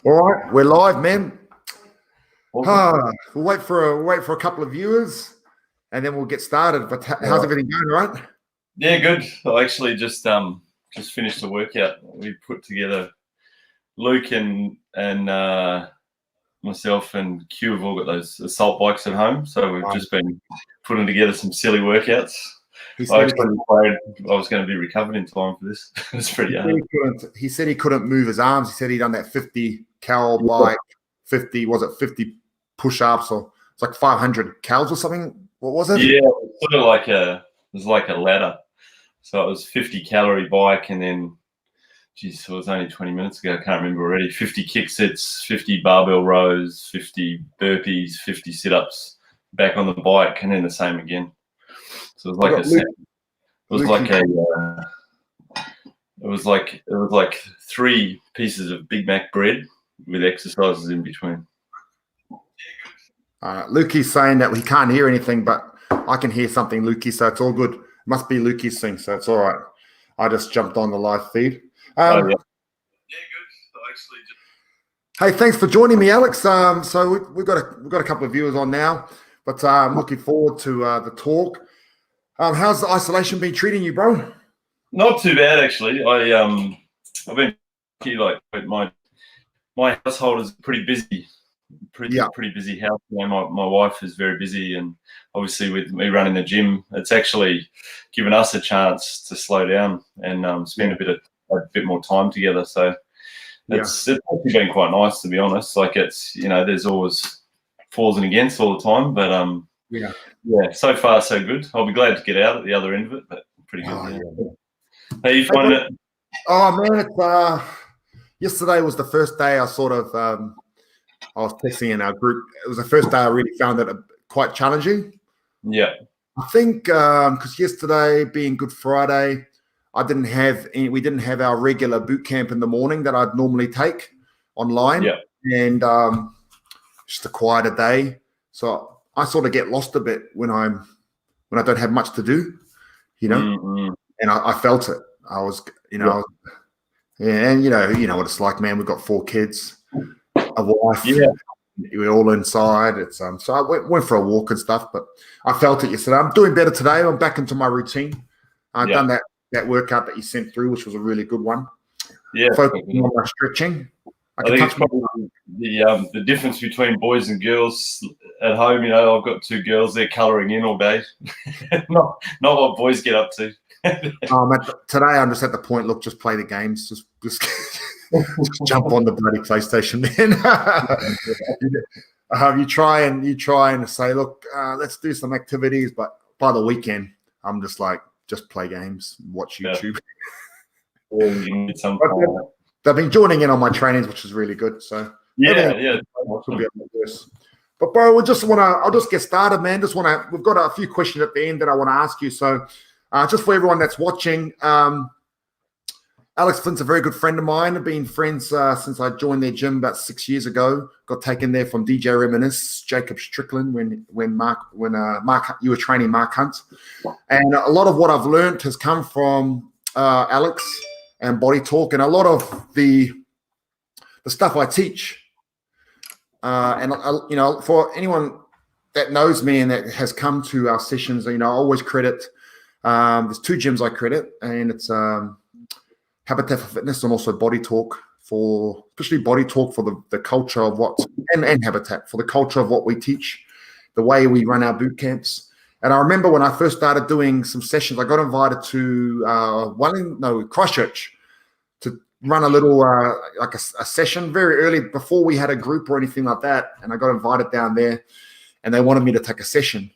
All right, we're live, man. Awesome. We'll wait for a couple of viewers, and then we'll get started. But how's everything going, right? Yeah, good. I actually just finished a workout. We put together. Luke and myself and Q have all got those assault bikes at home, so we've just been putting together some silly workouts. I actually afraid I was going to be recovered in time for this. It's pretty hard. He said he couldn't move his arms. He said he'd done that 50 cal bike, 50 push-ups, or it's like 500 cals or something. What was it? Yeah, it was like a ladder. So it was 50 calorie bike, and then, geez, it was only 20 minutes ago. I can't remember already. 50 kick sets, 50 barbell rows, 50 burpees, 50 sit-ups back on the bike, and then the same again. So it was like 3 pieces of Big Mac bread with exercises in between. Lukey's saying that he can't hear anything, but I can hear something, Lukey, so it's all good. Must be Lukey's thing, so it's all right. I just jumped on the live feed. Yeah, good. Hey, thanks for joining me, Alex. So we've got a couple of viewers on now, but I'm looking forward to the talk. How's the isolation been treating you, bro? Not too bad, actually. I've been like my household is pretty busy. Pretty busy house. You know, my wife is very busy, and obviously with me running the gym, it's actually given us a chance to slow down and spend a bit more time together. So it's actually been quite nice, to be honest. Like, it's, you know, there's always falls and against all the time, but so far so good. I'll be glad to get out at the other end of it, but pretty good. How you finding it? Oh man, yesterday was the first day I sort of I was testing in our group. It was the first day I really found it quite challenging. Yeah, I think because yesterday being Good Friday, we didn't have our regular boot camp in the morning that I'd normally take online. Yeah, and just a quieter day, so I sort of get lost a bit when I don't have much to do, you know. Mm-hmm. And I felt it. I was, and you know what it's like, man. We've got 4 kids, a wife. Yeah, we're all inside. It's so I went for a walk and stuff, but I felt it yesterday. I'm doing better today. I'm back into my routine. I've done that workout that you sent through, which was a really good one. Yeah, focusing on my stretching. I think it's probably the difference between boys and girls at home. You know, I've got 2 girls; they're colouring in all day. not what boys get up to. Today I'm just at the point. Look, just play the games. Just jump on the bloody PlayStation, man. You try and say, look, let's do some activities, but by the weekend, I'm just like, just play games, watch YouTube. Yeah, you need some. They've been joining in on my trainings, which is really good. So awesome. But bro, I'll just get started, man. We've got a few questions at the end that I want to ask you. So just for everyone that's watching, Alex Flint's a very good friend of mine. I've been friends since I joined their gym about 6 years ago. Got taken there from DJ Reminisce, Jacob Strickland when Mark, you were training Mark Hunt. And a lot of what I've learned has come from Alex and Bodytalk, and a lot of the stuff I teach. For anyone that knows me and that has come to our sessions, I always credit. There's 2 gyms I credit, and it's Habitat for Fitness and also Bodytalk especially Bodytalk for the culture of and Habitat for the culture of what we teach, the way we run our boot camps. And I remember when I first started doing some sessions, I got invited to Christchurch to run a little a session very early before we had a group or anything like that. And I got invited down there, and they wanted me to take a session.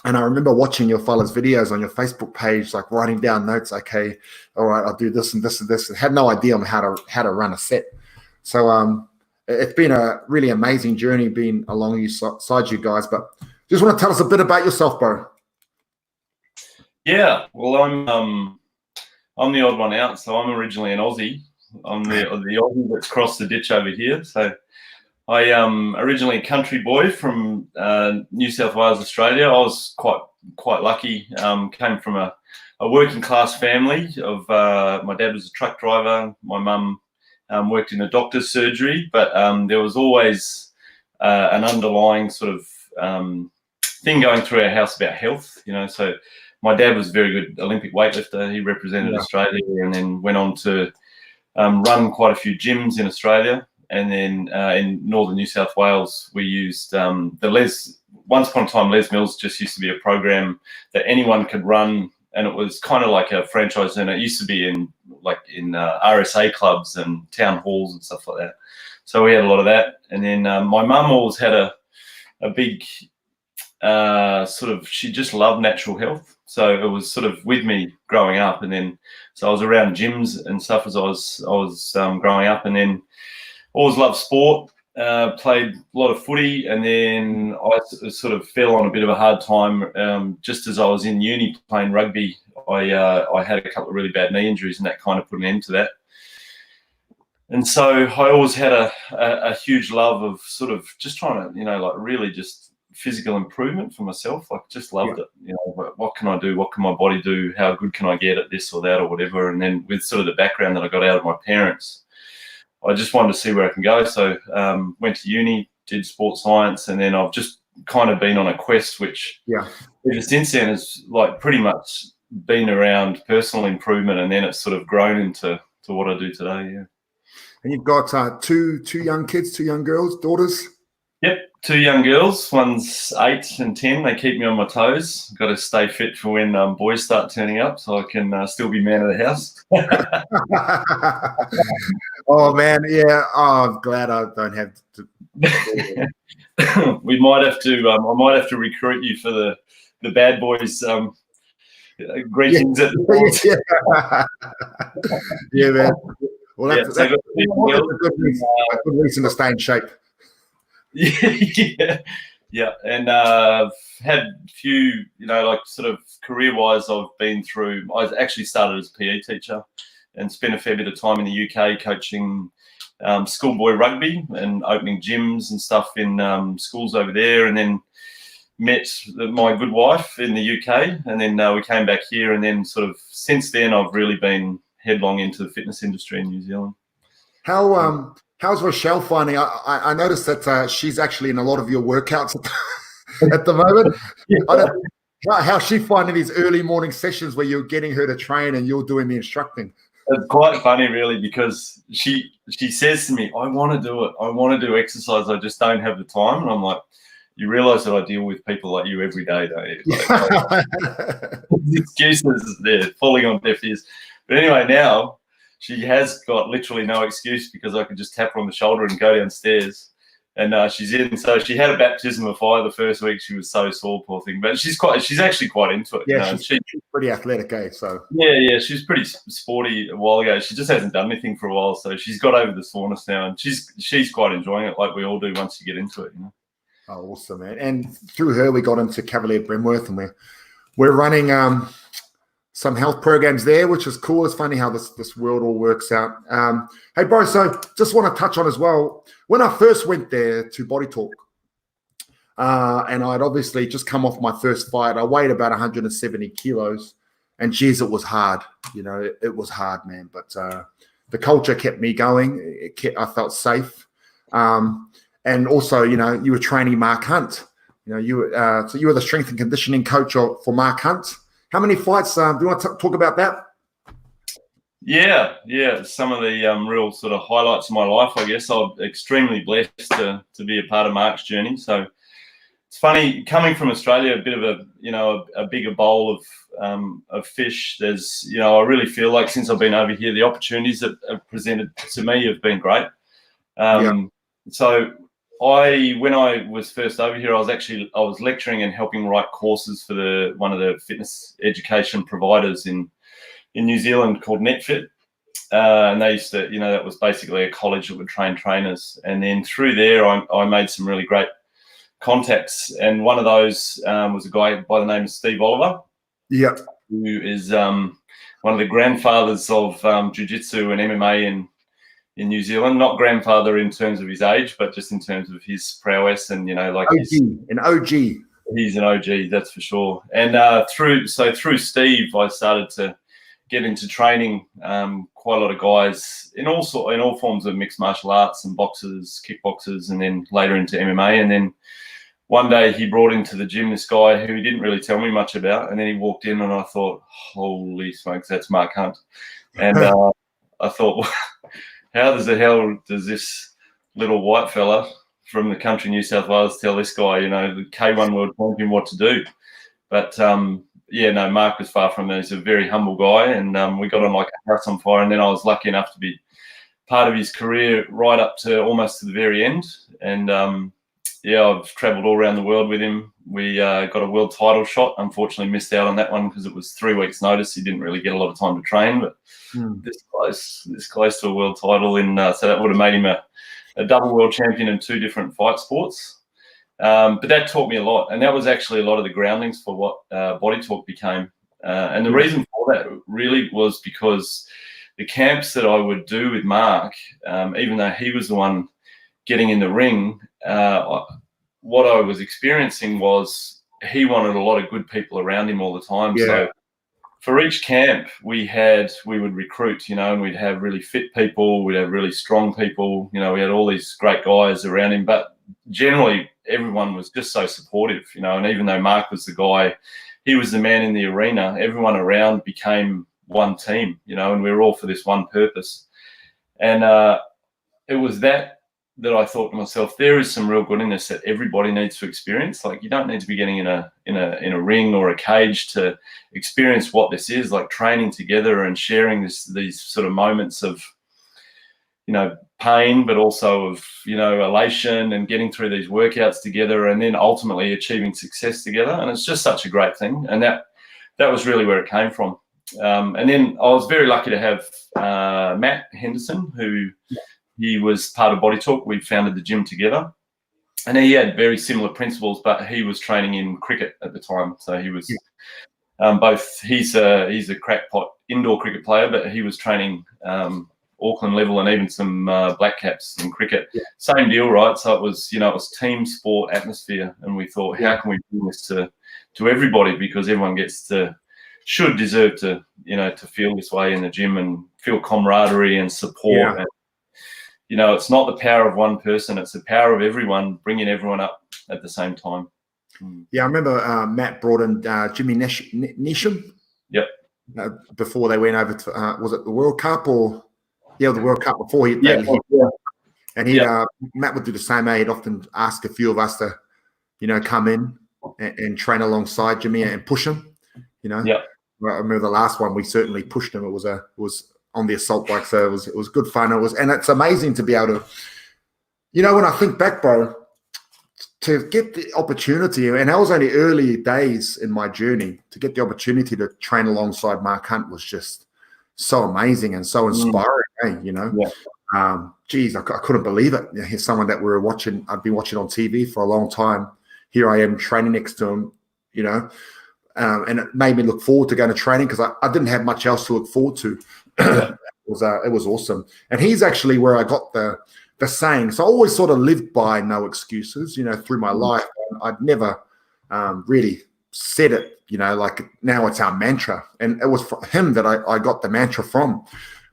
And I remember watching your fellas' videos on your Facebook page, like writing down notes. Okay, all right, I'll do this and this and this. I had no idea on how to run a set. So it's been a really amazing journey being alongside you guys. But just want to tell us a bit about yourself, bro. Yeah, well, I'm the odd one out. So I'm originally an Aussie. I'm the Aussie that's crossed the ditch over here. So I am originally a country boy from New South Wales, Australia. I was quite lucky. Came from a working class family. My dad was a truck driver. My mum worked in a doctor's surgery, but there was always an underlying sort of thing going through our house about health, So my dad was a very good Olympic weightlifter. He represented Australia and then went on to run quite a few gyms in Australia. And then in northern New South Wales, we used once upon a time, Les Mills just used to be a program that anyone could run. And it was kind of like a franchise. And it used to be in RSA clubs and town halls and stuff like that. So we had a lot of that. And then my mum always had a big she just loved natural health. So it was sort of with me growing up. And then, so I was around gyms and stuff as I was growing up, and then always loved sport, played a lot of footy. And then I sort of fell on a bit of a hard time. Just as I was in uni playing rugby, I had a couple of really bad knee injuries, and that kind of put an end to that. And so I always had a huge love of sort of just trying to, really just physical improvement for myself. Like, just loved it. What can I do? What can my body do? How good can I get at this or that or whatever? And then with sort of the background that I got out of my parents, I just wanted to see where I can go. So went to uni, did sports science, and then I've just kind of been on a quest, which ever since then has like pretty much been around personal improvement, and then it's sort of grown into what I do today. Yeah. And you've got two young kids, two young girls, daughters? Yep, two young girls. One's 8 and 10. They keep me on my toes. Got to stay fit for when boys start turning up, so I can still be man of the house. Oh man, yeah. Oh, I'm glad I don't have to. We might have to. I might have to recruit you for the bad boys. Greetings at the yeah, man. Well, that's a good reason to stay in shape. Yeah, and I've had a few, sort of career-wise, I've been through. I actually started as a PE teacher and spent a fair bit of time in the UK coaching schoolboy rugby and opening gyms and stuff in schools over there, and then met my good wife in the UK, and then we came back here, and then sort of since then I've really been headlong into the fitness industry in New Zealand. How's Rochelle finding? I noticed that she's actually in a lot of your workouts at the moment. How's she finding these early morning sessions where you're getting her to train and you're doing the instructing? It's quite funny, really, because she says to me, I want to do it. I want to do exercise. I just don't have the time. And I'm like, you realise that I deal with people like you every day, don't you? Excuses, they're falling on deaf ears. But anyway, now she has got literally no excuse, because I could just tap her on the shoulder and go downstairs, and she's in. So she had a baptism of fire the first week. She was so sore, poor thing. But she's actually quite into it. Yeah, she's pretty athletic, eh? So yeah, she's pretty sporty a while ago. She just hasn't done anything for a while, so she's got over the soreness now, and she's quite enjoying it, like we all do once you get into it. Oh, awesome, man! And through her, we got into Cavalier Bremworth, and we're running some health programs there, which is cool. It's funny how this world all works out. Hey, bro, so just want to touch on as well, when I first went there to Bodytalk, and I'd obviously just come off my first fight, I weighed about 170 kilos, and geez, it was hard. It was hard, man. But the culture kept me going. I felt safe. And also, you were training Mark Hunt. So you were the strength and conditioning coach for Mark Hunt. How many fights? Do you want to talk about that? Yeah. Some of the real sort of highlights of my life, I guess. I'm extremely blessed to be a part of Mark's journey. So it's funny coming from Australia, a bit of a bigger bowl of fish. There's, I really feel like since I've been over here, the opportunities that have presented to me have been great. So when I was first over here, I was lecturing and helping write courses for one of the fitness education providers in New Zealand called NetFit. And they used to, that was basically a college that would train trainers. And then through there, I made some really great contacts. And one of those was a guy by the name of Steve Oliver. Yeah. Who is one of the grandfathers of jiu-jitsu and MMA in New Zealand. Not grandfather in terms of his age, but just in terms of his prowess and, an OG. He's an OG, that's for sure. And through Steve, I started to get into training quite a lot of guys in all forms of mixed martial arts and boxers, kickboxers, and then later into MMA. And then one day he brought into the gym this guy who he didn't really tell me much about, and then he walked in and I thought, holy smokes, that's Mark Hunt. And I thought, how the hell does this little white fella from the country New South Wales tell this guy, the K1 world champion, what to do? But Mark was far from that. He's a very humble guy, and we got on like a house on fire. And then I was lucky enough to be part of his career right up to almost to the very end. And I've travelled all around the world with him. We got a world title shot. Unfortunately, missed out on that one because it was 3 weeks' notice. He didn't really get a lot of time to train, but this close to a world title, so that would have made him a double world champion in 2 different fight sports. But that taught me a lot, and that was actually a lot of the groundings for what Bodytalk became. And the reason for that really was because the camps that I would do with Mark, even though he was the one getting in the ring, what I was experiencing was he wanted a lot of good people around him all the time. Yeah. So for each camp we would recruit, and we'd have really fit people, we'd have really strong people, we had all these great guys around him, but generally everyone was just so supportive, and even though Mark was the guy, he was the man in the arena, everyone around became one team, and we were all for this one purpose. And it was that I thought to myself, there is some real good in this that everybody needs to experience. Like, you don't need to be getting in a ring or a cage to experience what this is, like training together and sharing these sort of moments of, pain, but also of, elation, and getting through these workouts together, and then ultimately achieving success together. And it's just such a great thing. And that was really where it came from. And then I was very lucky to have Matt Henderson, who he was part of Bodytalk. We founded the gym together, and he had very similar principles, but he was training in cricket at the time. So he was both. He's a crackpot indoor cricket player, but he was training Auckland level and even some black caps in cricket. Yeah. Same deal, right? So it was, it was team sport atmosphere, and we thought, how can we bring this to everybody, because everyone should deserve to, to feel this way in the gym and feel camaraderie and support. Yeah. And, it's not the power of one person, it's the power of everyone, bringing everyone up at the same time. Yeah, I remember Matt brought in Jimmy Nesham. Yep. Before they went over to, was it the World Cup or? Yeah, the World Cup before and Matt would do the same. He'd often ask a few of us to, come in and train alongside Jimmy and push him. Yeah. I remember the last one we certainly pushed him. It was on the assault bike, so it was good fun. And it's amazing to be able to, when I think back, bro, to get the opportunity, and that was only early days in my journey, to get the opportunity to train alongside Mark Hunt was just so amazing and so inspiring. Geez, I couldn't believe it. Here's someone that I've been watching on TV for a long time. Here I am training next to him, and it made me look forward to going to training, because I didn't have much else to look forward to. It was awesome. And he's actually where I got the saying. So I always sort of lived by no excuses, through my life. I'd never really said it, like now it's our mantra. And it was for him that I got the mantra from.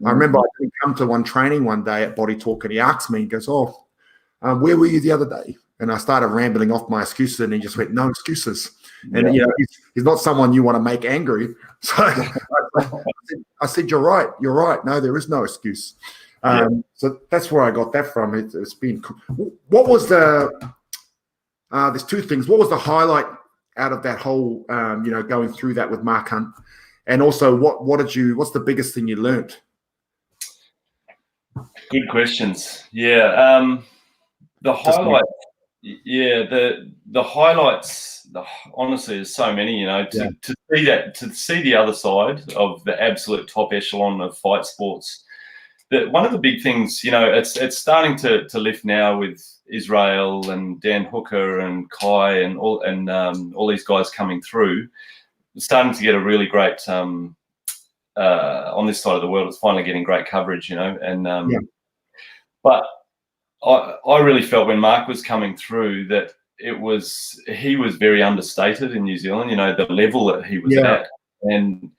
I remember I didn't come to one training one day at Bodytalk, and he asked me, he goes, where were you the other day? And I started rambling off my excuses, and he just went, no excuses. And, he's not someone you want to make angry. So I said, you're right. No, there is no excuse. So that's where I got that from. It's been, what was there's 2 things. What was the highlight out of that whole, going through that with Mark Hunt? And also what's the biggest thing you learned? Good questions. Yeah. The highlight. Yeah, the highlights. Honestly, there's so many. To see the other side of the absolute top echelon of fight sports. One of the big things, it's starting to lift now with Israel and Dan Hooker and Kai and all these guys coming through. It's starting to get a really great on this side of the world. It's finally getting great coverage, But I really felt when Mark was coming through that he was very understated in New Zealand, the level that he was at. And,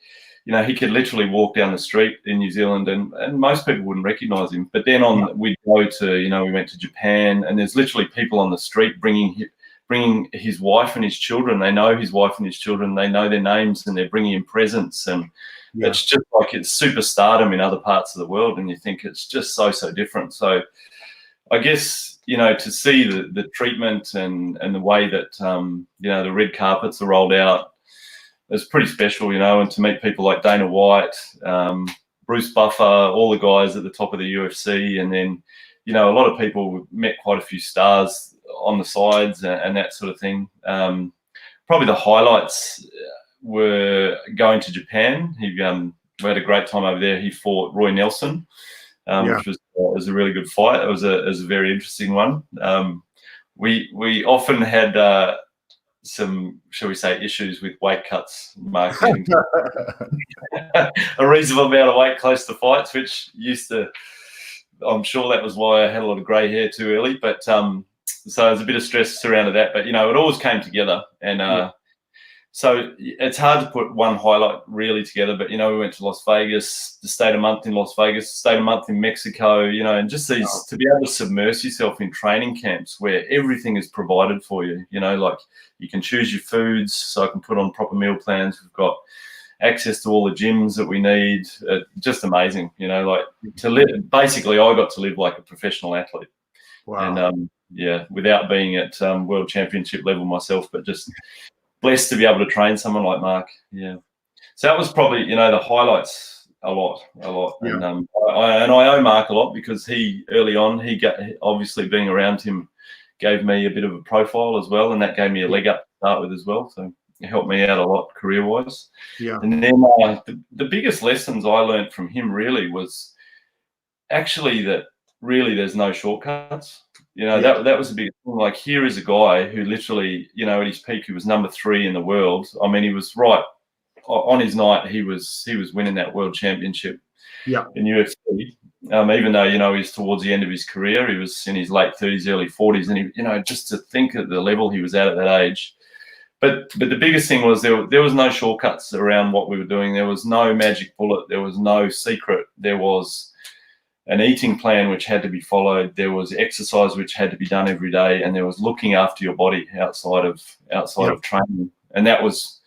he could literally walk down the street in New Zealand and most people wouldn't recognize him. But then we'd go to, we went to Japan, and there's literally people on the street bringing his wife and his children. They know his wife and his children. They know their names, and they're bringing him presents. And it's just like it's superstardom in other parts of the world. And you think it's just so different. So I guess, to see the treatment and the way that, the red carpets are rolled out, it's pretty special, and to meet people like Dana White, Bruce Buffer, all the guys at the top of the UFC. And then, a lot of people met quite a few stars on the sides and that sort of thing. Probably the highlights were going to Japan. We had a great time over there. He fought Roy Nelson, which was a really good fight. It was a very interesting one. We often had some, shall we say, issues with weight cuts, Mark. A reasonable amount of weight close to fights, which I'm sure that was why I had a lot of grey hair too early. But so there's a bit of stress surrounded that. But, it always came together. And so it's hard to put one highlight really together. But, we went to Las Vegas, stayed a month in Las Vegas, stayed a month in Mexico, and just these to be able to submerge yourself in training camps where everything is provided for you, like you can choose your foods, so I can put on proper meal plans. We've got access to all the gyms that we need. Just amazing, like to live. Basically, I got to live like a professional athlete. Wow. And without being at world championship level myself, but just blessed to be able to train someone like Mark. Yeah. So that was probably, the highlights a lot. Yeah. And I owe Mark a lot because he early on, obviously being around him gave me a bit of a profile as well. And that gave me a leg up to start with as well. So it helped me out a lot career-wise. Yeah. And then the biggest lessons I learned from him really was actually that really there's no shortcuts. That was a big thing. Like, here is a guy who literally, at his peak, he was number 3 in the world. I mean, he was right on his night. He was winning that world championship in UFC. Even though, he's towards the end of his career, he was in his late 30s, early 40s. And, he, just to think at the level he was at that age. But the biggest thing was there was no shortcuts around what we were doing. There was no magic bullet. There was no secret. There was an eating plan which had to be followed. There was exercise which had to be done every day, and there was looking after your body outside of training. And that was,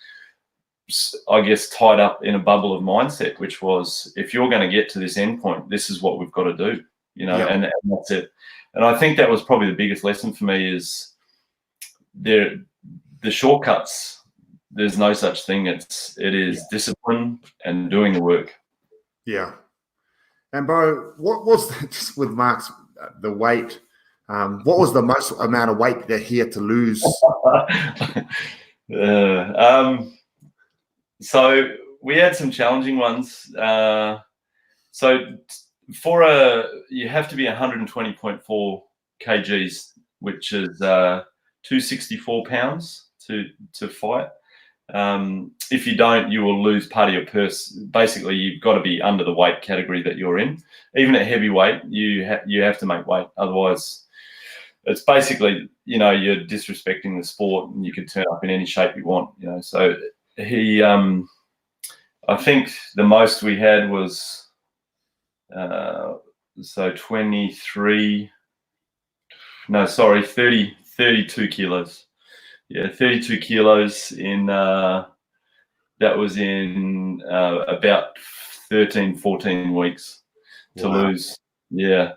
I guess, tied up in a bubble of mindset, which was, if you're going to get to this end point, this is what we've got to do, and that's it. And I think that was probably the biggest lesson for me is the shortcuts. There's no such thing. It is discipline and doing the work. Yeah. And Bo, what was just with Mark's the weight? What was the most amount of weight that he had to lose? So we had some challenging ones. So you have to be 120.4 kgs, which is 264 pounds to fight. If you don't, you will lose part of your purse. Basically, you've got to be under the weight category that you're in. Even at heavyweight, you have to make weight. Otherwise, it's basically, you're disrespecting the sport, and you can turn up in any shape you want. So he, I think the most we had was 32 kilos. Yeah, 32 kilos in, that was in about 13, 14 weeks to lose. Yeah,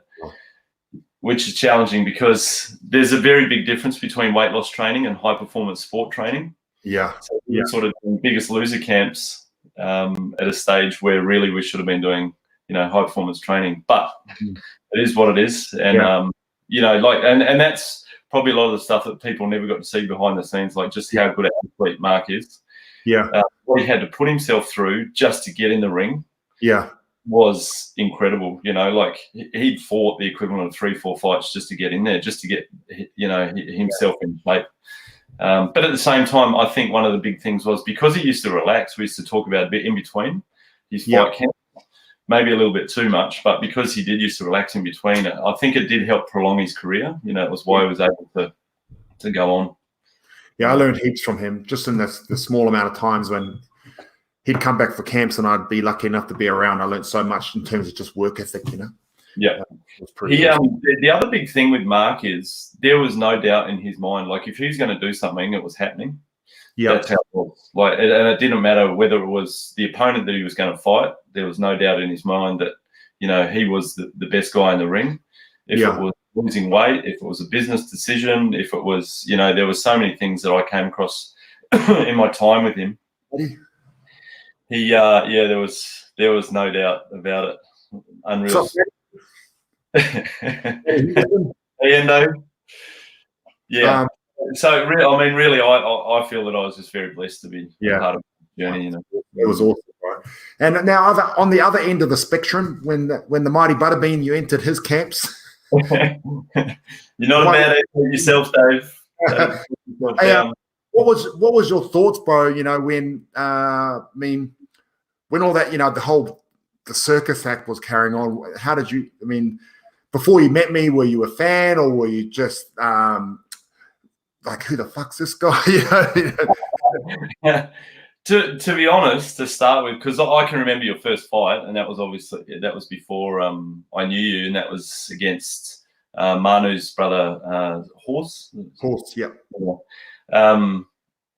which is challenging because there's a very big difference between weight loss training and high performance sport training. Yeah. So we're sort of doing biggest loser camps at a stage where really we should have been doing, high performance training, but it is what it is. And, and that's probably a lot of the stuff that people never got to see behind the scenes, like just how good an athlete Mark is. Yeah. What he had to put himself through just to get in the ring. Yeah. Was incredible. Like he'd fought the equivalent of 3-4 fights just to get in there, just to get, himself in shape. But at the same time, I think one of the big things was because he used to relax, we used to talk about a bit in between his fight camp, maybe a little bit too much, but because he did used to relax in between, I think it did help prolong his career. It was why he was able to go on. Yeah, I learned heaps from him just in the small amount of times when he'd come back for camps, and I'd be lucky enough to be around. I learned so much in terms of just work ethic, you know. Yeah. It was pretty awesome. The other big thing with Mark is there was no doubt in his mind. Like if he was going to do something, it was happening. Yeah. That's how it was. Like, and it didn't matter whether it was the opponent that he was going to fight. There was no doubt in his mind that, you know, he was the best guy in the ring. If it was losing weight, if it was a business decision, if it was, you know, there were so many things that I came across in my time with him. There was no doubt about it. Unreal. Yeah. So really, I feel that I was just very blessed to be part of the journey. You know, it was awesome, right? And now, on the other end of the spectrum, when the mighty Butterbean, you entered his camps. You're not a bad egg yourself, Dave. What was your thoughts, bro? You know, when when all that, you know, the circus act was carrying on. How did you? I mean, before you met me, were you a fan, or were you just like, who the fuck's this guy? Yeah. To be honest, to start with, because I can remember your first fight, and that was before I knew you, and that was against Manu's brother, Horse. Horse, yeah. I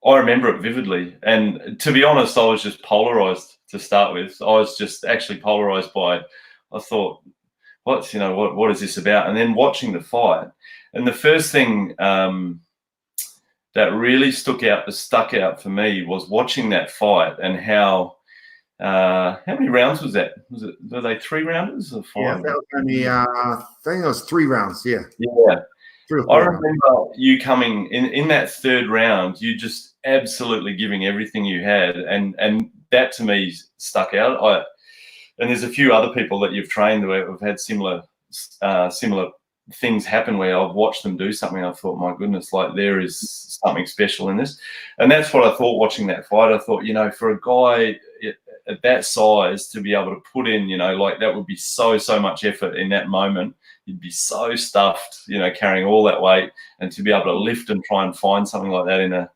remember it vividly, and to be honest, I was just polarized to start with. I was just actually polarized by, I thought, what is this about? And then watching the fight, and the first thing that really stuck out for me was watching that fight and how many rounds was that? Were they 3 rounders or 5? Yeah, that was only I think it was 3 rounds. Yeah. Yeah. I remember you coming in that 3rd round, you just absolutely giving everything you had, and that to me stuck out. And there's a few other people that you've trained who have had similar things happen where I've watched them do something. I thought, my goodness, like there is something special in this. And that's what I thought watching that fight. I thought, you know, for a guy at that size to be able to put in, you know, like that would be so much effort in that moment. You'd be so stuffed, you know, carrying all that weight, and to be able to lift and try and find something like that in a,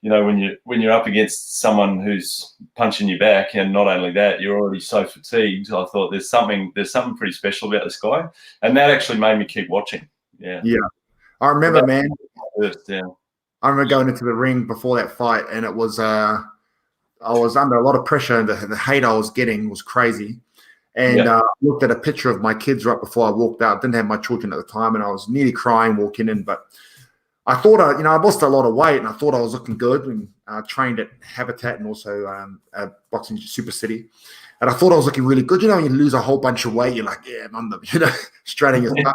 you know, when you're up against someone who's punching you back, and not only that, you're already so fatigued. I thought there's something pretty special about this guy, and that actually made me keep watching. Yeah. I remember, man. Yeah. I remember going into the ring before that fight, and it was I was under a lot of pressure, and the hate I was getting was crazy. And I looked at a picture of my kids right before I walked out. Didn't have my children at the time, and I was nearly crying walking in, but I thought, I lost a lot of weight, and I thought I was looking good, and trained at Habitat and also boxing Super City. And I thought I was looking really good. You know, when you lose a whole bunch of weight, you're like, yeah, I'm the, you know, straining your stuff.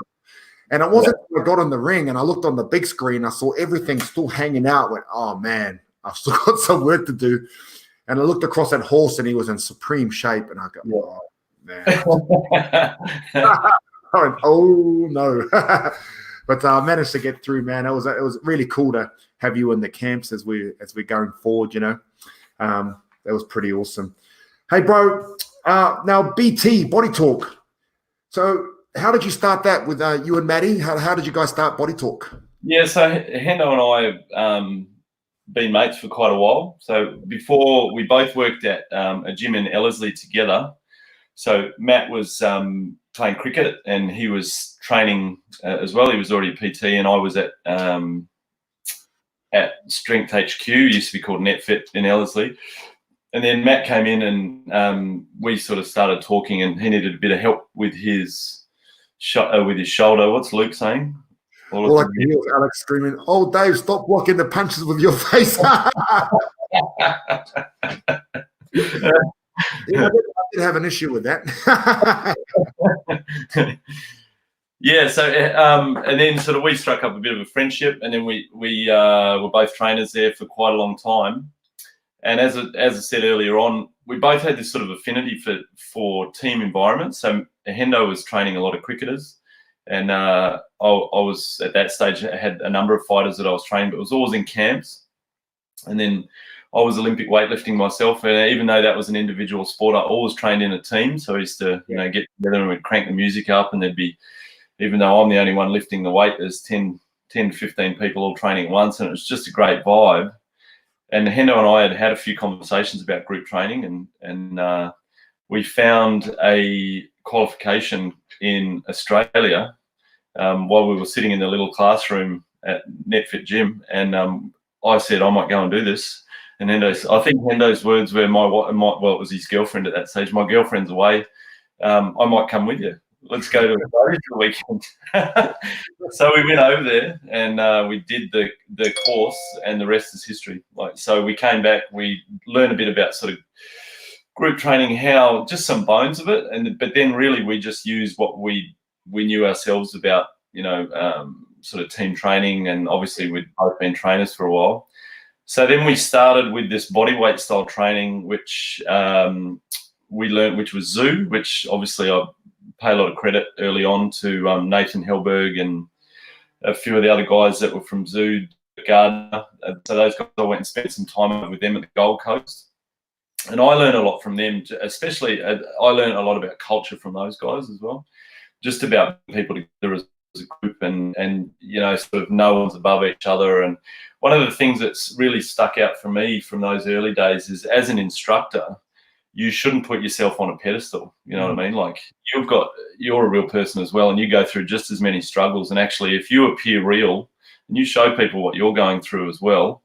And it wasn't until I got on the ring and I looked on the big screen, I saw everything still hanging out. Went, oh, man, I've still got some work to do. And I looked across that Horse, and he was in supreme shape. And I go, oh, man. I went, oh, no. But I managed to get through, man. It was really cool to have you in the camps as we're going forward, you know. That was pretty awesome. Hey, bro, now BT, Bodytorque. So how did you start that with you and Maddie? How did you guys start Bodytorque? Yeah, so Hendo and I have been mates for quite a while. So before, we both worked at a gym in Ellerslie together. So Matt was playing cricket, and he was training as well. He was already a PT, and I was at Strength HQ, used to be called NetFit in Ellerslie. And then Matt came in, and we sort of started talking, and he needed a bit of help with his shoulder. What's Luke saying? All I can hear was Alex screaming, "Oh, Dave, stop blocking the punches with your face." Yeah, I did have an issue with that. Yeah, so and then sort of we struck up a bit of a friendship, and then we were both trainers there for quite a long time. And as I said earlier on, we both had this sort of affinity for team environments. So Hendo was training a lot of cricketers, and I was at that stage, I had a number of fighters that I was training, but it was always in camps. And then I was Olympic weightlifting myself, and even though that was an individual sport, I always trained in a team. So I used to, you know, get together and we'd crank the music up, and there'd be, even though I'm the only one lifting the weight, there's 10 to 15 people all training at once, and it was just a great vibe. and Hendo and I had a few conversations about group training, and we found a qualification in Australia while we were sitting in the little classroom at NetFit Gym, and I said I might go and do this. And I think Hendo's words were, well, it was his girlfriend at that stage. My girlfriend's away. I might come with you. Let's go to Australia for the weekend. So we went over there and we did the course, and the rest is history. So we came back, we learned a bit about sort of group training, how just some bones of it, but then really we just used what we knew ourselves about, sort of team training, and obviously we'd both been trainers for a while. So then we started with this bodyweight style training, which we learned, which was Zoo, which obviously I pay a lot of credit early on to Nathan Hellberg and a few of the other guys that were from Zoo, Gardner. So those guys, I went and spent some time with them at the Gold Coast. And I learned a lot from them, especially I learned a lot about culture from those guys as well, just about people together as a group, and sort of no one's above each other. And one of the things that's really stuck out for me from those early days is, as an instructor, you shouldn't put yourself on a pedestal. You know what I mean? Like, you're a real person as well, and you go through just as many struggles. And actually, if you appear real and you show people what you're going through as well,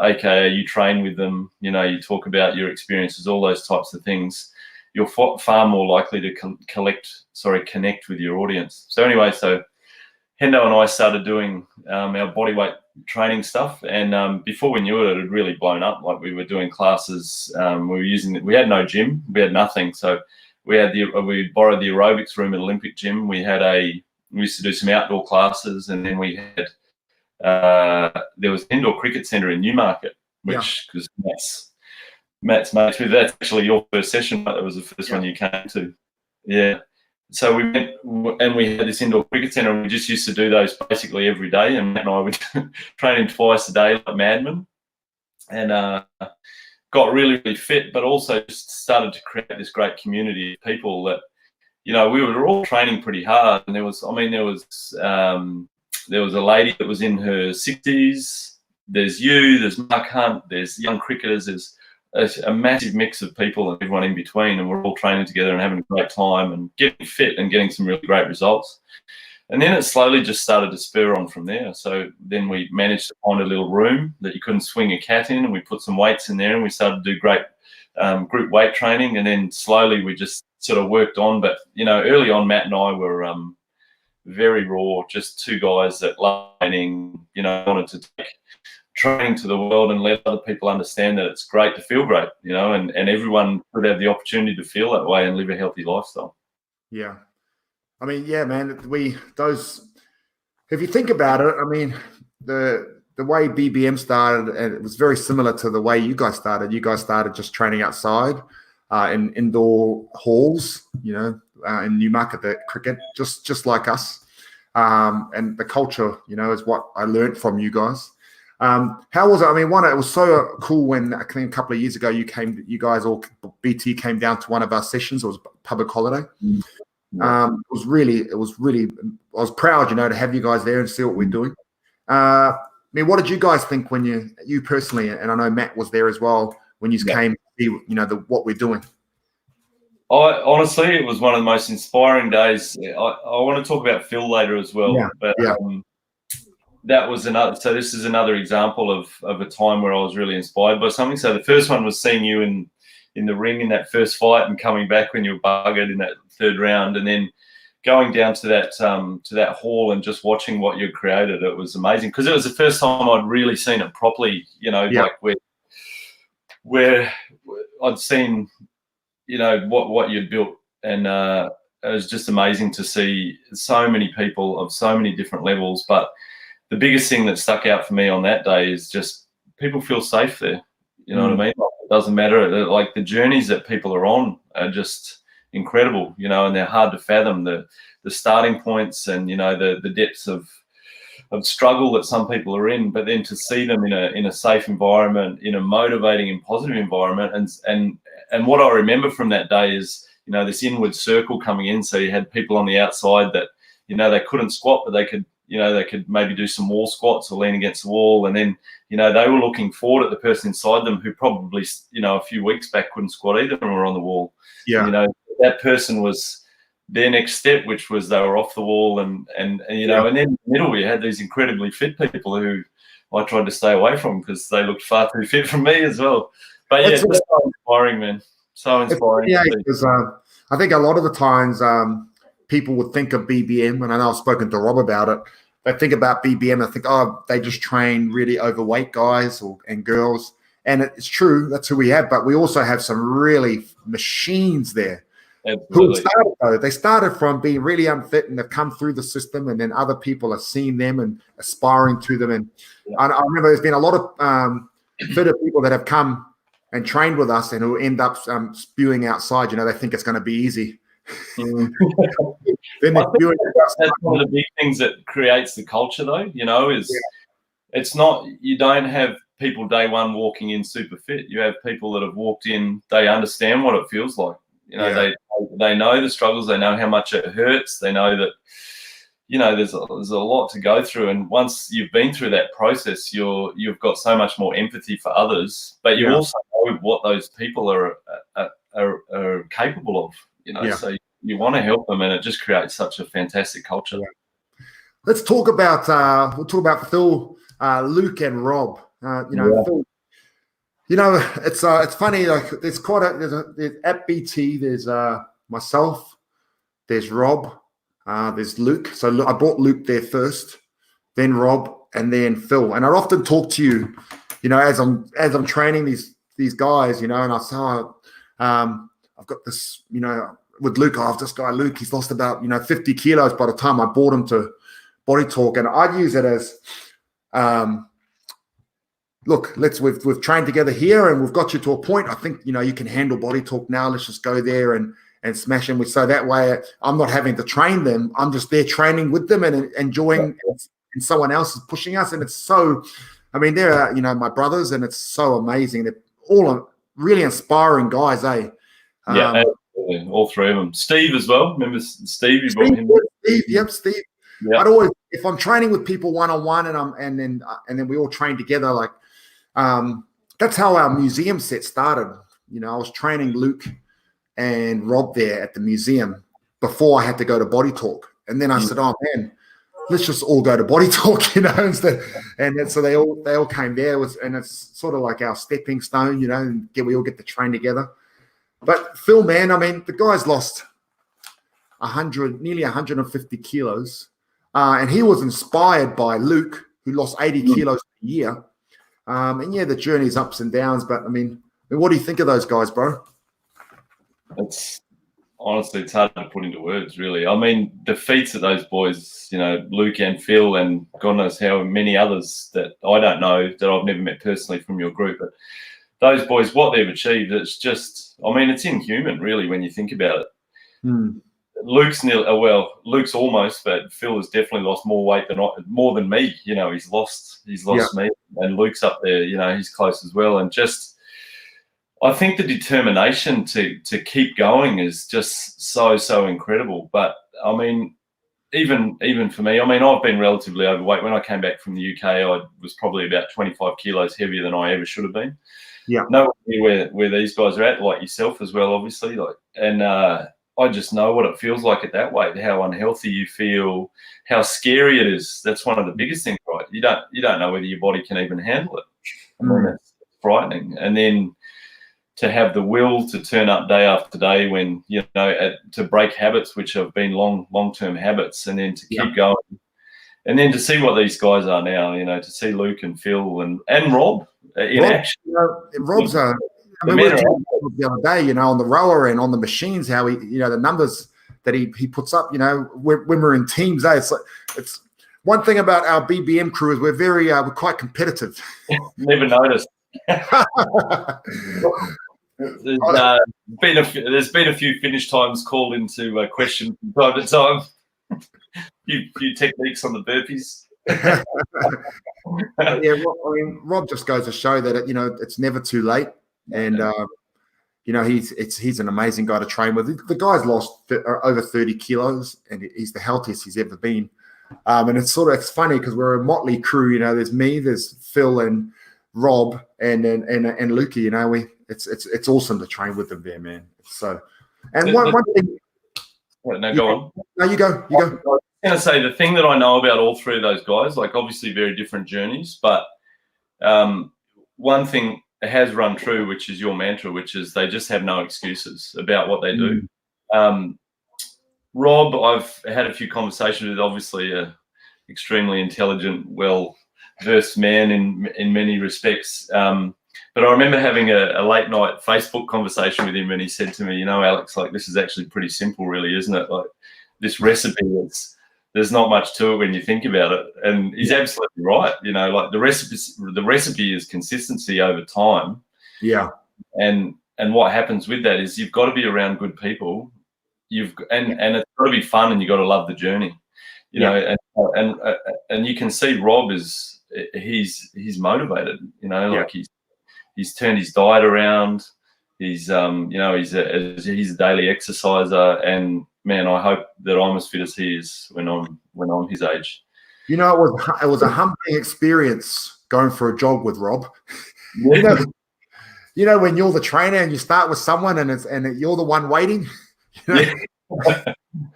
aka you train with them, you talk about your experiences, all those types of things, you're far more likely to connect with your audience. So anyway, so Hendo and I started doing our bodyweight training stuff, and before we knew it, it had really blown up. Like, we were doing classes, we had no gym, we had nothing. So we borrowed the aerobics room at Olympic Gym. We used to do some outdoor classes, and then we had there was an indoor cricket centre in Newmarket, which, because Matt's mates with, that's actually your first session, but it was the first one you came to. Yeah. So we went and we had this indoor cricket centre, and we just used to do those basically every day. And Matt and I would train twice a day like madmen, and got really, really fit, but also just started to create this great community of people that, we were all training pretty hard. And there was a lady that was in her 60s. There's there's Mark Hunt, there's young cricketers, there's a massive mix of people and everyone in between, and we're all training together and having a great time and getting fit and getting some really great results. And then it slowly just started to spur on from there. So then we managed to find a little room that you couldn't swing a cat in, and we put some weights in there, and we started to do great group weight training. And then slowly we just sort of worked on. But, early on, Matt and I were very raw, just two guys that loved training, wanted to take training to the world and let other people understand that it's great to feel great, and everyone could have the opportunity to feel that way and live a healthy lifestyle. Yeah. I mean, yeah, man, if you think about it, I mean, the way BBM started, and it was very similar to the way you guys started. You guys started just training outside in indoor halls, in Newmarket, the cricket, just like us. And the culture, is what I learned from you guys. How was it? I mean, it was so cool when I think a couple of years ago you guys all BT came down to one of our sessions. It was a public holiday. It was really, I was proud, to have you guys there and see what we're doing. I mean, what did you guys think when you personally, and I know Matt was there as well, when you came to see, what we're doing? Honestly, it was one of the most inspiring days. I want to talk about Phil later as well, but that was another. So this is another example of a time where I was really inspired by something. So the first one was seeing you in the ring in that first fight, and coming back when you were buggered in that third round, and then going down to that hall and just watching what you created. It was amazing, because it was the first time I'd really seen it properly. Like where I'd seen, what you'd built, and it was just amazing to see so many people of so many different levels. But the biggest thing that stuck out for me on that day is just people feel safe there. You know what I mean? Like, it doesn't matter. Like, the journeys that people are on are just incredible, and they're hard to fathom. The starting points and, the depths of struggle that some people are in, but then to see them in a safe environment, in a motivating and positive environment. And what I remember from that day is, this inward circle coming in. So you had people on the outside that, they couldn't squat, but they could, they could maybe do some wall squats or lean against the wall. And then, they were looking forward at the person inside them who probably, a few weeks back couldn't squat either and were on the wall. Yeah. That person was their next step, which was they were off the wall. And then in the middle, we had these incredibly fit people who I tried to stay away from because they looked far too fit for me as well. But yeah, it's so inspiring, man. So inspiring. Yeah, because I think a lot of the times people would think of BBM, and I know I've spoken to Rob about it. They think about BBM and think, oh, they just train really overweight guys and girls. And it's true, that's who we have. But we also have some really machines there. Absolutely. They started from being really unfit and they've come through the system, and then other people are seeing them and aspiring to them. And I remember there's been a lot of fitter people that have come and trained with us and who end up spewing outside. They think it's going to be easy. Then that's one of the big things that creates the culture, though. It's not, you don't have people day one walking in super fit. You have people that have walked in, they understand what it feels like. They know the struggles, they know how much it hurts, they know that there's a lot to go through, and once you've been through that process, you've got so much more empathy for others, but you also know what those people are capable of. So you want to help them, and it just creates such a fantastic culture. Let's talk about Phil, Luke, and Rob. Phil, it's funny. Like there's at BT. There's myself. There's Rob. There's Luke. So I brought Luke there first, then Rob, and then Phil. And I often talk to you, as I'm training these guys, and I say, I've got this, with Luke. I have this guy Luke. He's lost about 50 kilos by the time I brought him to Bodytalk, and I use it as. Look, we've trained together here and we've got you to a point. I think, you can handle Bodytalk now. Let's just go there and smash them. So that way I'm not having to train them. I'm just there training with them and enjoying, and someone else is pushing us. And it's so, they're, my brothers, and it's so amazing. They're all really inspiring guys, eh? Yeah, absolutely. All three of them. Steve as well. Remember Steve? You brought him. Steve. Yep. I'd always, if I'm training with people one-on-one and then we all train together, like, that's how our museum set started. I was training Luke and Rob there at the museum before I had to go to Bodytalk. And then I said, oh man, let's just all go to Bodytalk, instead. And then, so they all came there, and it's sort of like our stepping stone, and we all get to train together. But Phil, man, the guy's lost nearly 150 kilos. And he was inspired by Luke, who lost 80 kilos a year. And the journey's ups and downs, but what do you think of those guys, bro? It's hard to put into words, really. The feats of those boys, Luke and Phil, and God knows how many others that I don't know, that I've never met personally from your group, but those boys, what they've achieved, it's just, it's inhuman, really, when you think about it. Luke's almost, but Phil has definitely lost more weight more than me. He's lost me, and Luke's up there. He's close as well. And just, I think the determination to keep going is just so incredible. But even for me, I've been relatively overweight. When I came back from the UK, I was probably about 25 kilos heavier than I ever should have been. Yeah, nowhere near where these guys are at, like yourself as well, obviously. I just know what it feels like at that weight, how unhealthy you feel, how scary it is. That's one of the biggest things, right? You don't know whether your body can even handle it. It's frightening. And then to have the will to turn up day after day when, to break habits, which have been long-term habits, and then to keep going. And then to see what these guys are now, to see Luke and Phil and Rob in action. Rob's we were talking the other day, on the rower and on the machines, how he, the numbers that he puts up, when we're in teams, it's one thing about our BBM crew is we're quite competitive. Never noticed. There's been a few finish times called into question from time to time. few techniques on the burpees. Rob just goes to show that it's never too late. And he's an amazing guy to train with. The guy's lost over 30 kilos, and he's the healthiest he's ever been. And it's funny because we're a motley crew. You know, there's me, there's Phil and Rob, and Lukey. You know, it's awesome to train with them there, man. So, and one thing. No, go on. No, you go. I was going to say the thing that I know about all three of those guys, like obviously very different journeys, but one thing has run true, which is your mantra, which is they just have no excuses about what they do. Rob, I've had a few conversations with, obviously a extremely intelligent, well-versed man in many respects. But I remember having a late night Facebook conversation with him, and he said to me, you know, Alex, like this is actually pretty simple, really, isn't it? Like this recipe, there's not much to it when you think about it. And he's absolutely right. You know, like the recipe is consistency over time. Yeah. And what happens with that is you've got to be around good people. And it's got to be fun, and you've got to love the journey. You know, and you can see Rob is he's motivated. You know, like he's turned his diet around. He's he's a daily exerciser, and man, I hope that I'm as fit as he is when I'm his age. You know, it was a humbling experience going for a jog with Rob. You know when you're the trainer and you start with someone and you're the one waiting. You know?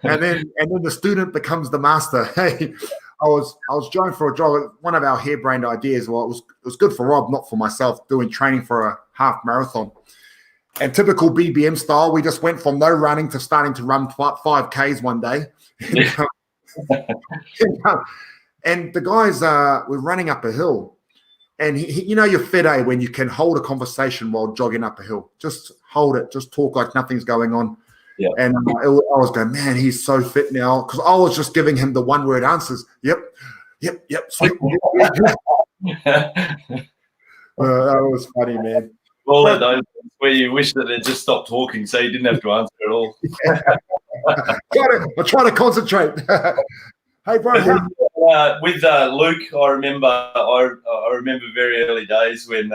and then the student becomes the master. Hey, I was going for a jog. One of our harebrained ideas. Well, it was good for Rob, not for myself. Doing training for a half marathon, and typical BBM style, we just went from no running to starting to run 5Ks one day. And the guys were running up a hill, and you know you're fit when you can hold a conversation while jogging up a hill. Just hold it. Just talk like nothing's going on. Yeah. And I was going, man, he's so fit now, because I was just giving him the one-word answers. Yep. Sweet. That was funny, man. All of those where you wish that they'd just stop talking so you didn't have to answer at all. I try to concentrate. Hey, bro. With Luke, I remember very early days when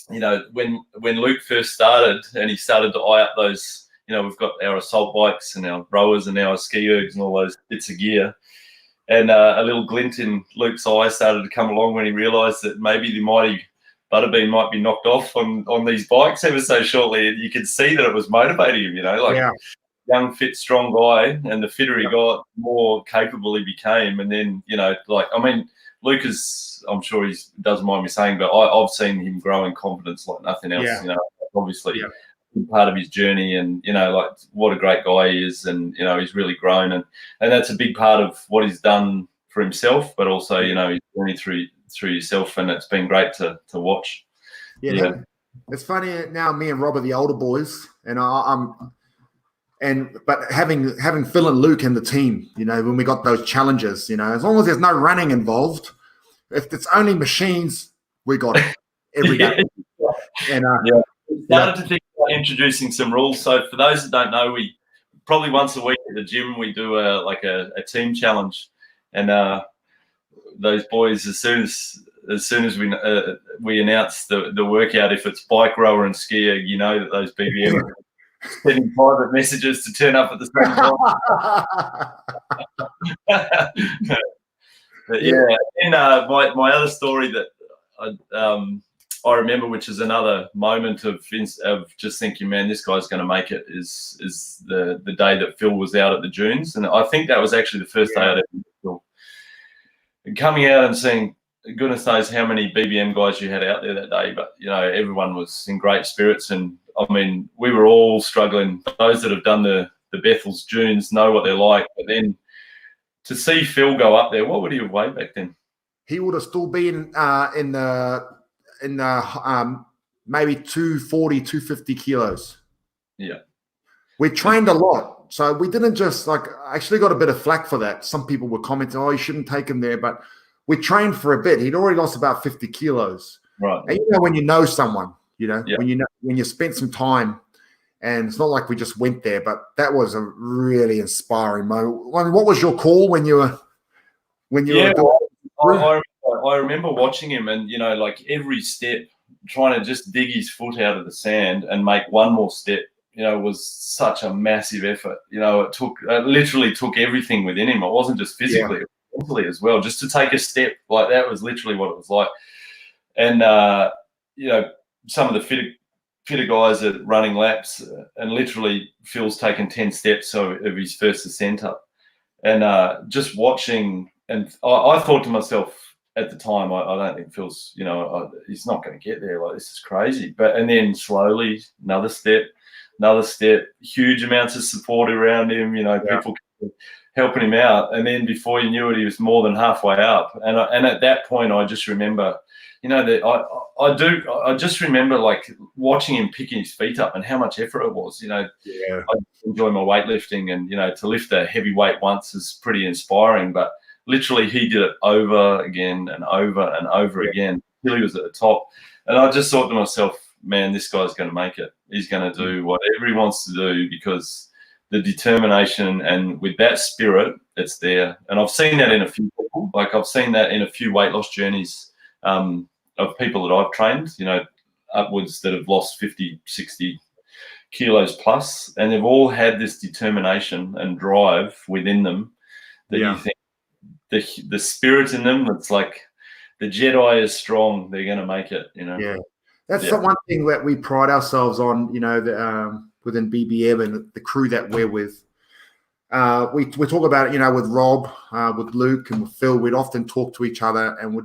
when Luke first started and he started to eye up those. You know, we've got our assault bikes and our rowers and our ski ergs and all those bits of gear. And a little glint in Luke's eye started to come along when he realised that maybe the mighty Butterbean might be knocked off on these bikes ever so shortly. And you could see that it was motivating him, you know, young, fit, strong guy. And the fitter he got, the more capable he became. And then, you know, Luke is, I'm sure he doesn't mind me saying, but I've seen him grow in confidence like nothing else, you know, obviously. Yeah. Part of his journey, and you know, like what a great guy he is, and you know, he's really grown, and that's a big part of what he's done for himself, but also, you know, his journey through yourself, and it's been great to watch. Yeah. It's funny now. Me and Rob are the older boys, and but having Phil and Luke in the team, you know, when we got those challenges, you know, as long as there's no running involved, if it's only machines, we got it every day. And started to think about introducing some rules. So for those that don't know, we probably once a week at the gym we do a team challenge, and those boys, as soon as we announce the workout, if it's bike, rower, and skier, you know that those BBM are sending private messages to turn up at the same time. But and my other story that I remember, which is another moment of just thinking, man, this guy's going to make it, is the day that Phil was out at the dunes. And I think that was actually the first day I'd ever met Phil. And coming out and seeing, goodness knows how many BBM guys you had out there that day, but, you know, everyone was in great spirits. And, I mean, we were all struggling. Those that have done the Bethel's dunes know what they're like. But then to see Phil go up there, what would he have weighed back then? He would have still been in maybe 240, 250 kilos. Yeah. We trained a lot. So we didn't just I actually got a bit of flack for that. Some people were commenting, oh, you shouldn't take him there. But we trained for a bit. He'd already lost about 50 kilos. Right. And you know, when you know someone, you know, when you spent some time, and it's not like we just went there, but that was a really inspiring moment. What was your call when you were I remember watching him, and you know, like every step, trying to just dig his foot out of the sand and make one more step was such a massive effort. It literally took everything within him. It wasn't just physically, it was mentally as well. Just to take a step like that was literally what it was like. And some of the fitter guys are running laps, and literally Phil's taken 10 steps of his first ascent up, and just watching. And I thought to myself at the time, I don't think Phil's, he's not going to get there. Like, this is crazy. And then slowly, another step, huge amounts of support around him, people helping him out. And then before you knew it, he was more than halfway up. And at that point, I just remember, that I just remember like watching him picking his feet up and how much effort it was. I enjoy my weightlifting, and to lift a heavy weight once is pretty inspiring. But literally, he did it over again and over and over again until he was at the top. And I just thought to myself, man, this guy's going to make it. He's going to do whatever he wants to do, because the determination and with that spirit, it's there. And I've seen that in a few people. Like, I've seen that in a few weight loss journeys of people that I've trained, upwards, that have lost 50, 60 kilos plus. And they've all had this determination and drive within them that you think the spirit in them, it's like the Jedi is strong. They're going to make it, Yeah. That's the one thing that we pride ourselves on, within BBM and the crew that we're with. We talk about it, with Rob, with Luke, and with Phil. We'd often talk to each other, and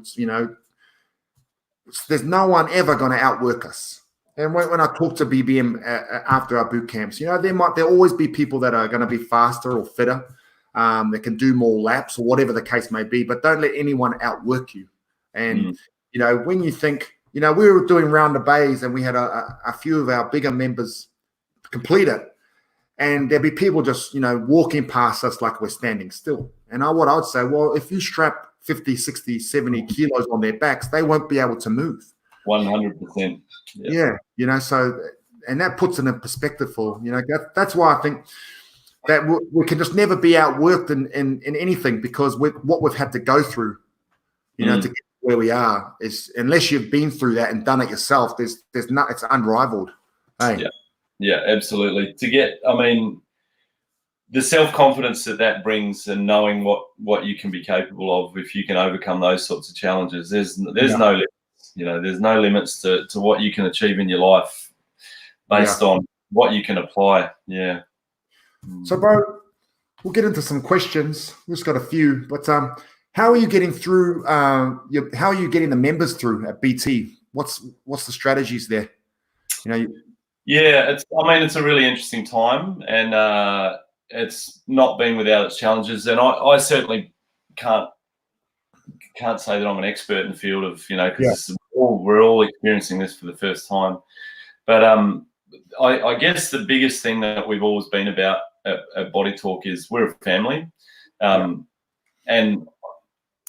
there's no one ever going to outwork us. And when I talk to BBM after our boot camps, there'll always be people that are going to be faster or fitter, that can do more laps or whatever the case may be. But don't let anyone outwork you. And when you think, we were doing round the bays, and we had a few of our bigger members complete it, and there'd be people just walking past us like we're standing still. And what I would say, well, if you strap 50, 60, 70 kilos on their backs, they won't be able to move. 100%. So, and that puts it in perspective for, that's why I think that we can just never be outworked in anything, because with what we've had to go through, to get where we are, is, unless you've been through that and done it yourself, it's unrivaled. Hey? Yeah, absolutely. The self-confidence that brings, and knowing what you can be capable of if you can overcome those sorts of challenges. There's no limits. There's no limits to what you can achieve in your life based on what you can apply. Yeah. So, bro, we'll get into some questions. We've just got a few, but how are you getting through? How are you getting the members through at BT? What's the strategies there? It's a really interesting time, and it's not been without its challenges. And I certainly can't say that I'm an expert in the field of, because we're all experiencing this for the first time. But I guess the biggest thing that we've always been about at Bodytalk is we're a family, and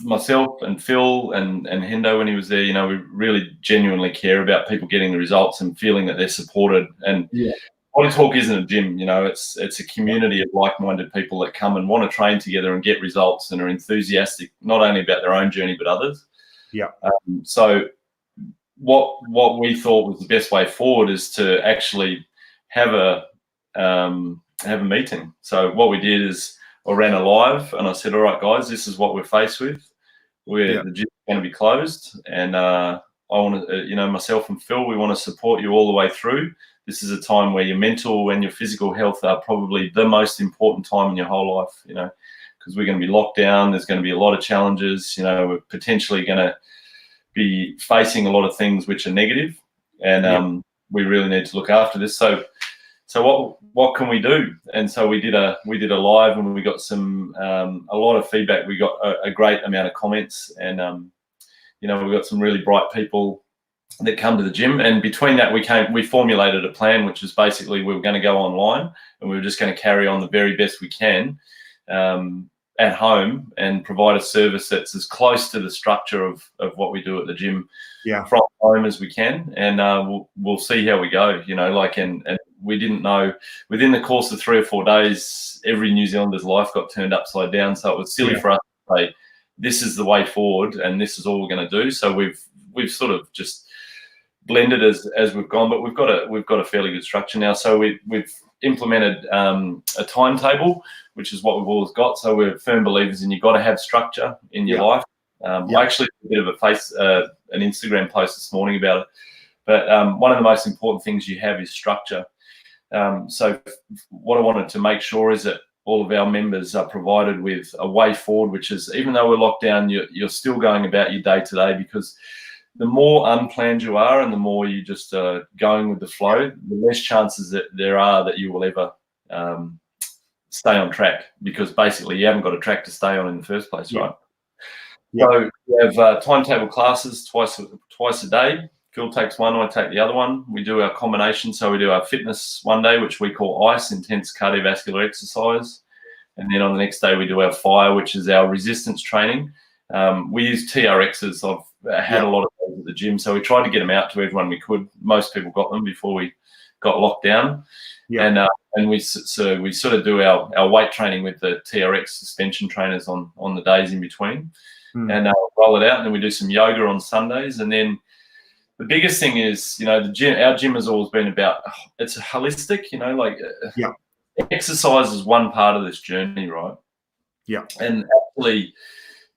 myself and Phil and Hendo, when he was there, we really genuinely care about people getting the results and feeling that they're supported. And Bodytalk isn't a gym, it's a community of like-minded people that come and want to train together and get results, and are enthusiastic not only about their own journey but others. So what we thought was the best way forward is to actually have a meeting. So what we did is I ran a live, and I said, all right, guys, this is what we're faced with. The gym's going to be closed, and I want to, myself and Phil, we want to support you all the way through. This is a time where your mental and your physical health are probably the most important time in your whole life, because we're going to be locked down. There's going to be a lot of challenges. We're potentially going to be facing a lot of things which are negative, and we really need to look after this. So what can we do? And so we did a live, and we got a lot of feedback. We got a great amount of comments, and we got some really bright people that come to the gym. And between that, we formulated a plan, which was basically we were going to go online, and we were just going to carry on the very best we can at home, and provide a service that's as close to the structure of what we do at the gym from home as we can. And we'll see how we go. And we didn't know, within the course of 3 or 4 days, every New Zealander's life got turned upside down. So it was silly for us to say, this is the way forward and this is all we're going to do. So we've sort of just blended as we've gone, but we've got a fairly good structure now. So we've implemented a timetable, which is what we've always got. So we're firm believers in you've got to have structure in your life. I actually did a bit of an Instagram post this morning about it. But one of the most important things you have is structure. So what I wanted to make sure is that all of our members are provided with a way forward, which is, even though we're locked down, you're still going about your day to day, because the more unplanned you are and the more you just going with the flow, the less chances that there are that you will ever stay on track, because basically you haven't got a track to stay on in the first place, right? So we have timetable classes twice a day. Phil takes one, I take the other one. We do our combination. So we do our fitness one day, which we call ICE, intense cardiovascular exercise. And then on the next day, we do our FIRE, which is our resistance training. We use TRXs. I've had a lot of those at the gym. So we tried to get them out to everyone we could. Most people got them before we got locked down. And we sort of do our weight training with the TRX suspension trainers on the days in between. And roll it out. And then we do some yoga on Sundays. And then the biggest thing is, our gym has always been about, it's holistic, exercise is one part of this journey, right? And actually,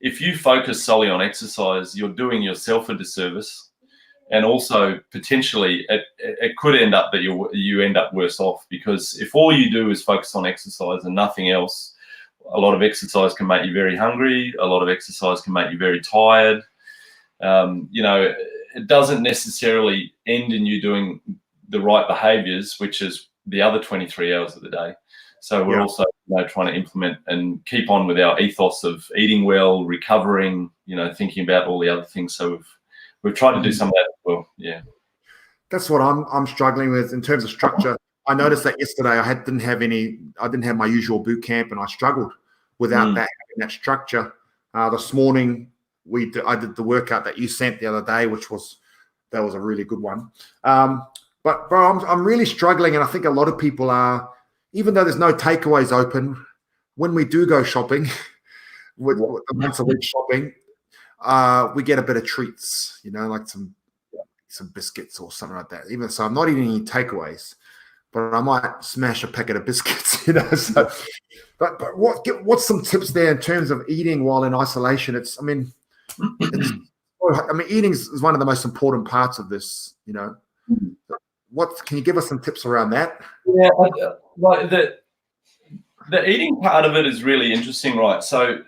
if you focus solely on exercise, you're doing yourself a disservice. And also potentially it could end up that you end up worse off, because if all you do is focus on exercise and nothing else, a lot of exercise can make you very hungry. A lot of exercise can make you very tired. It doesn't necessarily end in you doing the right behaviors, which is the other 23 hours of the day. So we're also trying to implement and keep on with our ethos of eating well, recovering, thinking about all the other things. So we've tried to do some of that as well. Yeah. That's what I'm struggling with in terms of structure. I noticed that yesterday I didn't have my usual boot camp, and I struggled without having that structure. This morning, I did the workout that you sent the other day, which was a really good one. But bro, I'm really struggling, and I think a lot of people are, even though there's no takeaways open, when we do go shopping, with once a week shopping, we get a bit of treats, like some biscuits or something like that. Even so, I'm not eating any takeaways, but I might smash a packet of biscuits, So, but what's some tips there in terms of eating while in isolation? Eating is one of the most important parts of this, What can you give us some tips around that? Yeah, like the eating part of it is really interesting, right? So,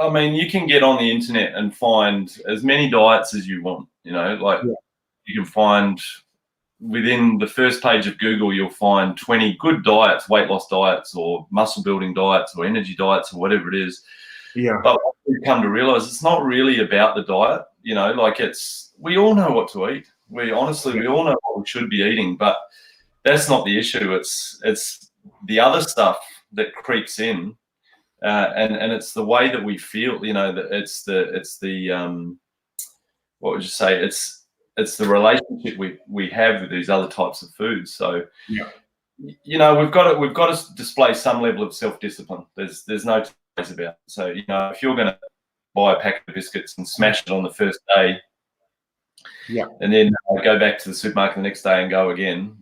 you can get on the internet and find as many diets as you want, you can find within the first page of Google, you'll find 20 good diets, weight loss diets or muscle building diets or energy diets or whatever it is. But what we come to realize, it's not really about the diet, we all know what to eat. We all know what we should be eating, but that's not the issue. It's the other stuff that creeps in, and it's the way that we feel. It's the what would you say? It's the relationship we have with these other types of foods. So we've got to display some level of self-discipline. There's no two ways about it. So if you're going to buy a packet of biscuits and smash it on the first day, and then go back to the supermarket the next day and go again,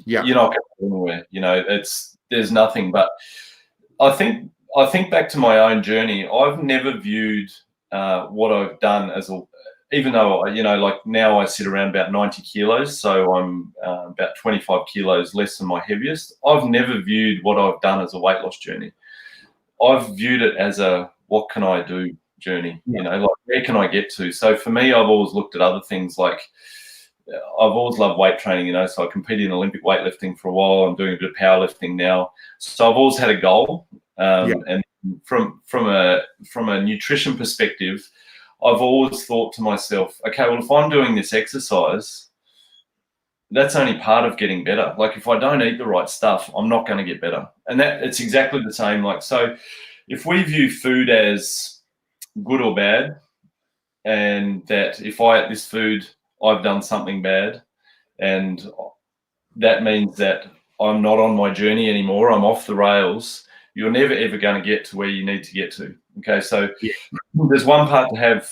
you're not going anywhere. There's nothing. But I think back to my own journey. I've never viewed what I've done as even though now I sit around about 90 kilos, so I'm about 25 kilos less than my heaviest. I've never viewed what I've done as a weight loss journey. I've viewed it as a what can I do journey, where can I get to? So for me, I've always looked at other things, like I've always loved weight training, so I competed in Olympic weightlifting for a while. I'm doing a bit of powerlifting now. So I've always had a goal. And from a nutrition perspective, I've always thought to myself, okay, well, if I'm doing this exercise, that's only part of getting better. Like if I don't eat the right stuff, I'm not going to get better. And it's exactly the same. So if we view food as good or bad, and that if I eat this food, I've done something bad, and that means that I'm not on my journey anymore, I'm off the rails, you're never, ever going to get to where you need to get to. Okay, so there's one part to have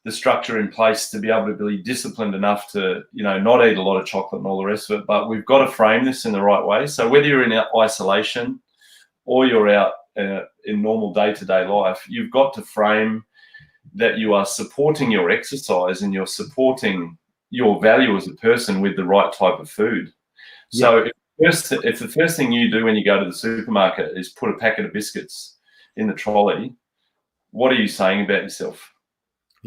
the structure in place to be able to be disciplined enough to, not eat a lot of chocolate and all the rest of it. But we've got to frame this in the right way. So whether you're in isolation or you're out in normal day-to-day life, you've got to frame that you are supporting your exercise and you're supporting your value as a person with the right type of food. So if the first thing you do when you go to the supermarket is put a packet of biscuits in the trolley, what are you saying about yourself?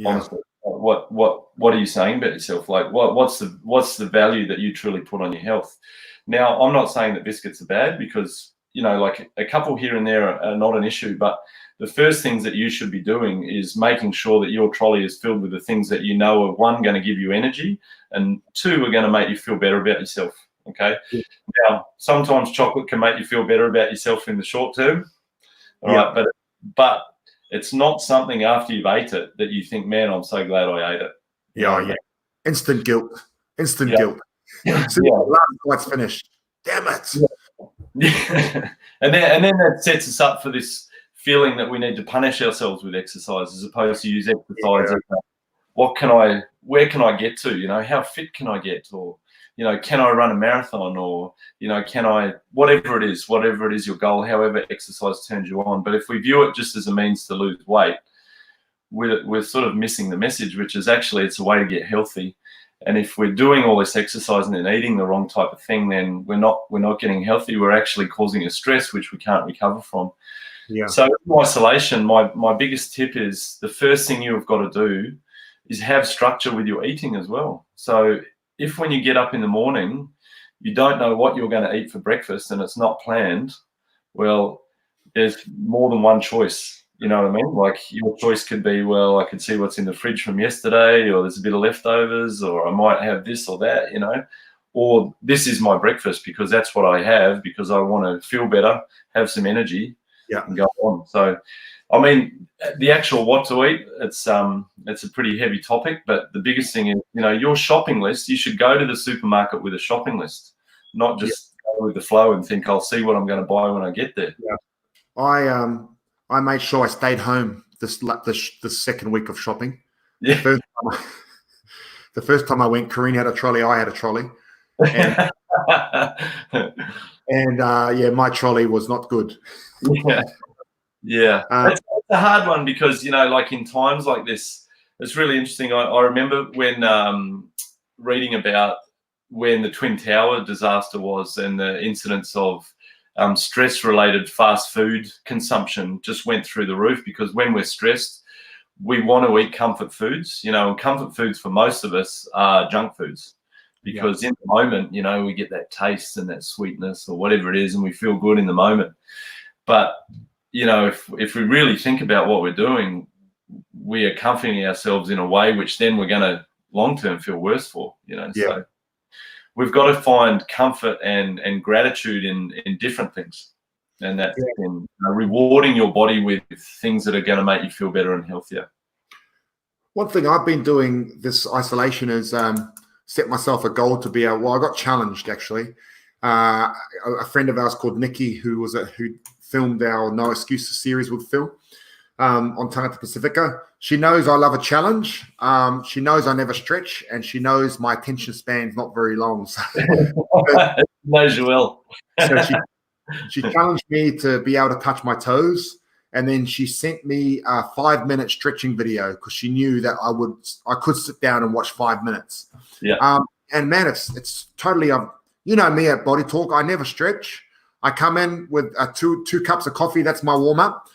Honestly, what are you saying about yourself? Like, what's the value that you truly put on your health? Now, I'm not saying that biscuits are bad, because like a couple here and there are not an issue, but the first things that you should be doing is making sure that your trolley is filled with the things that are, one, going to give you energy, and two, are going to make you feel better about yourself. Okay. Yeah. Now, sometimes chocolate can make you feel better about yourself in the short term. All right, but it's not something after you've ate it that you think, man, I'm so glad I ate it. Yeah. Instant guilt. Guilt. Last night's finished. Damn it. Yeah. and then that sets us up for this feeling that we need to punish ourselves with exercise, as opposed to use exercise as where can I get to? How fit can I get? Or, can I run a marathon? Or, can I, whatever it is your goal, however exercise turns you on. But if we view it just as a means to lose weight, we're sort of missing the message, which is actually it's a way to get healthy. And if we're doing all this exercise and then eating the wrong type of thing, then we're not getting healthy. We're actually causing a stress which we can't recover from. Yeah. So in isolation, my biggest tip is the first thing you have got to do is have structure with your eating as well. So if when you get up in the morning, you don't know what you're going to eat for breakfast and it's not planned, well, there's more than one choice. You know what I mean? Like, your choice could be, well, I can see what's in the fridge from yesterday, or there's a bit of leftovers, or I might have this or that, or this is my breakfast because that's what I have, because I want to feel better, have some energy, and go on. So, I mean, the actual what to eat, it's a pretty heavy topic, but the biggest thing is, your shopping list. You should go to the supermarket with a shopping list, not just go with the flow and think, I'll see what I'm going to buy when I get there. Yeah. I made sure I stayed home the second week of shopping. Yeah. The first time I went, Karine had a trolley, I had a trolley. And my trolley was not good. Yeah. It's a hard one because, like in times like this, it's really interesting. I remember when reading about when the Twin Tower disaster was and the incidents of stress-related fast food consumption just went through the roof, because when we're stressed, we want to eat comfort foods, and comfort foods for most of us are junk foods, because in the moment, we get that taste and that sweetness or whatever it is, and we feel good in the moment. But, if we really think about what we're doing, we are comforting ourselves in a way which then we're going to long-term feel worse for, So we've got to find comfort and gratitude in different things, and that's in rewarding your body with things that are going to make you feel better and healthier. One thing I've been doing this isolation is set myself a goal to be I got challenged actually. A friend of ours called Nikki, who filmed our No Excuses series with Phil on Tangata Pacifica. She knows I love a challenge. She knows I never stretch, and she knows my attention span's not very long. So, knows you well. So she challenged me to be able to touch my toes, and then she sent me a 5-minute stretching video because she knew that I could sit down and watch 5 minutes. Yeah. And man, it's totally me at Bodytalk. I never stretch. I come in with two cups of coffee. That's my warm up.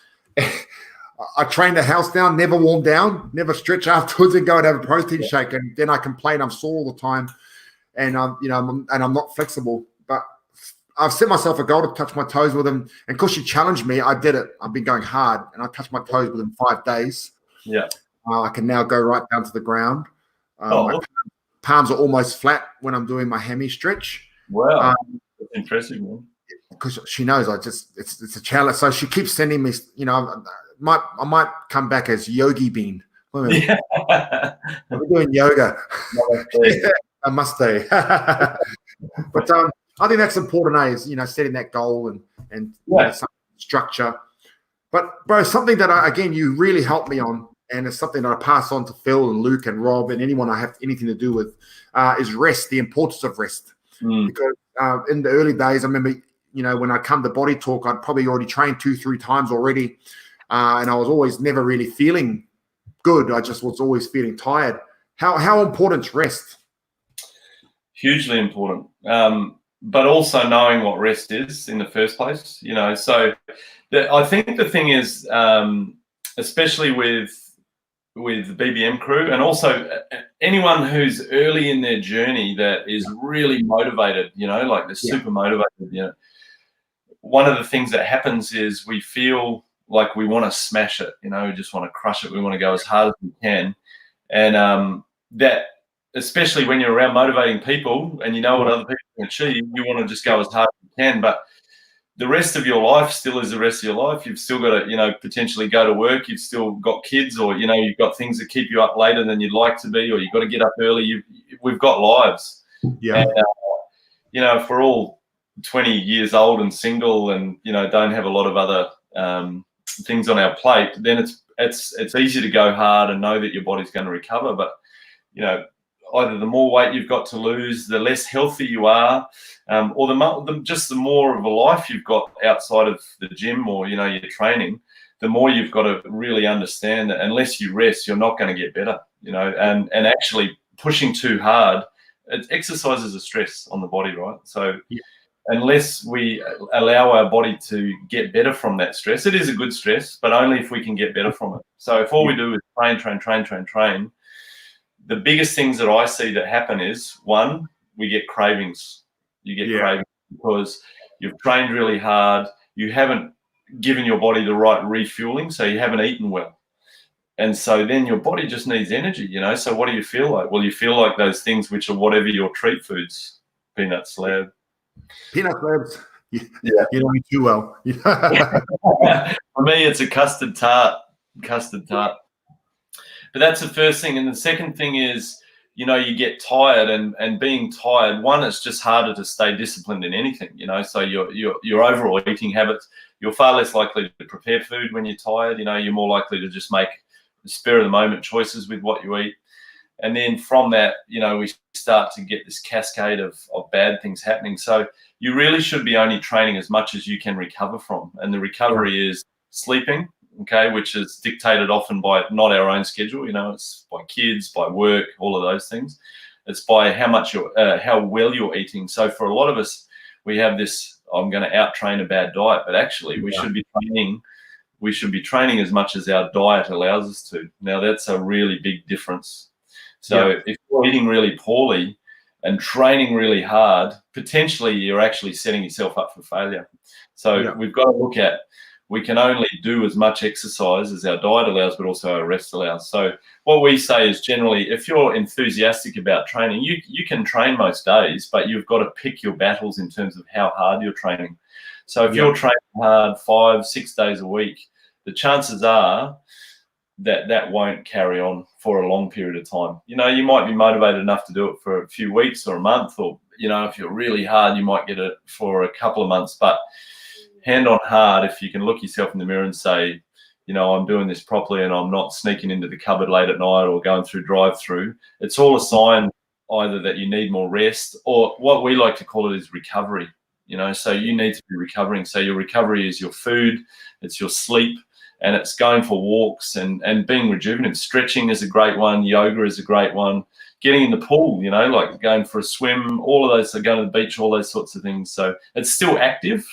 I train the house down, never warm down, never stretch afterwards, and go and have a protein shake. And then I complain I'm sore all the time, and I'm not flexible. But I've set myself a goal to touch my toes with him, and because she challenged me, I did it. I've been going hard, and I touched my toes within 5 days. Yeah, I can now go right down to the ground. My palms are almost flat when I'm doing my hammy stretch. Wow, that's impressive, man. Because she knows it's a challenge, so she keeps sending me. I might come back as Yogi Bean. Yeah. We're doing yoga. I must say. But I think that's important, is setting that goal and some structure. But bro, something that you really helped me on and it's something that I pass on to Phil and Luke and Rob and anyone I have anything to do with, is rest, the importance of rest. Because in the early days, I remember, when I come to Bodytalk, I'd probably already trained 2-3 times already, and I was always never really feeling good. I just was always feeling tired. How important is rest? Hugely important. But also knowing what rest is in the first place, So I think the thing is, especially with the BBM crew, and also anyone who's early in their journey that is really motivated, like they're super motivated. One of the things that happens is we feel like we want to smash it. We just want to crush it. We want to go as hard as we can, and that. Especially when you're around motivating people and you know what other people can achieve, you want to just go as hard as you can. But the rest of your life still is the rest of your life. You've still got to, potentially go to work. You've still got kids, or, you've got things that keep you up later than you'd like to be, or you've got to get up early. We've got lives. Yeah. And, if we're all 20 years old and single and, don't have a lot of other things on our plate, then it's easy to go hard and know that your body's going to recover. But, either the more weight you've got to lose, the less healthy you are, or the more of a life you've got outside of the gym or, your training, the more you've got to really understand that unless you rest, you're not going to get better, and actually pushing too hard, it exercises a stress on the body, right? So unless we allow our body to get better from that stress, it is a good stress, but only if we can get better from it. So if all we do is train, the biggest things that I see that happen is, one, we get cravings. You get cravings because you've trained really hard. You haven't given your body the right refueling, so you haven't eaten well. And so then your body just needs energy, So what do you feel like? Well, you feel like those things which are whatever your treat foods, peanut slab. Peanut slabs. Yeah. You know me too well. For me, it's a custard tart. But that's the first thing. And the second thing is, you get tired, and being tired, one, it's just harder to stay disciplined in anything, So your overall eating habits, you're far less likely to prepare food when you're tired. You're more likely to just make spur of the moment choices with what you eat. And then from that, we start to get this cascade of bad things happening. So you really should be only training as much as you can recover from. And the recovery is sleeping, okay, which is dictated often by not our own schedule. It's by kids, by work, all of those things. It's by how well you're eating. So for a lot of us, we have this, I'm going to out-train a bad diet, but actually we should be training. We should be training as much as our diet allows us to. Now, that's a really big difference. So if you're eating really poorly and training really hard, potentially you're actually setting yourself up for failure. So we've got to look at, we can only do as much exercise as our diet allows, but also our rest allows. So what we say is, generally, if you're enthusiastic about training, you can train most days, but you've got to pick your battles in terms of how hard you're training. So if you're training hard 5-6 days a week, the chances are that won't carry on for a long period of time. You might be motivated enough to do it for a few weeks or a month, or, if you're really hard, you might get it for a couple of months. But hand on heart, if you can look yourself in the mirror and say, I'm doing this properly and I'm not sneaking into the cupboard late at night or going through drive-through, it's all a sign either that you need more rest, or what we like to call it is recovery. So you need to be recovering. So your recovery is your food, it's your sleep, and it's going for walks and being rejuvenated. Stretching is a great one. Yoga is a great one. Getting in the pool, like going for a swim, all of those, going to the beach, all those sorts of things. So it's still active.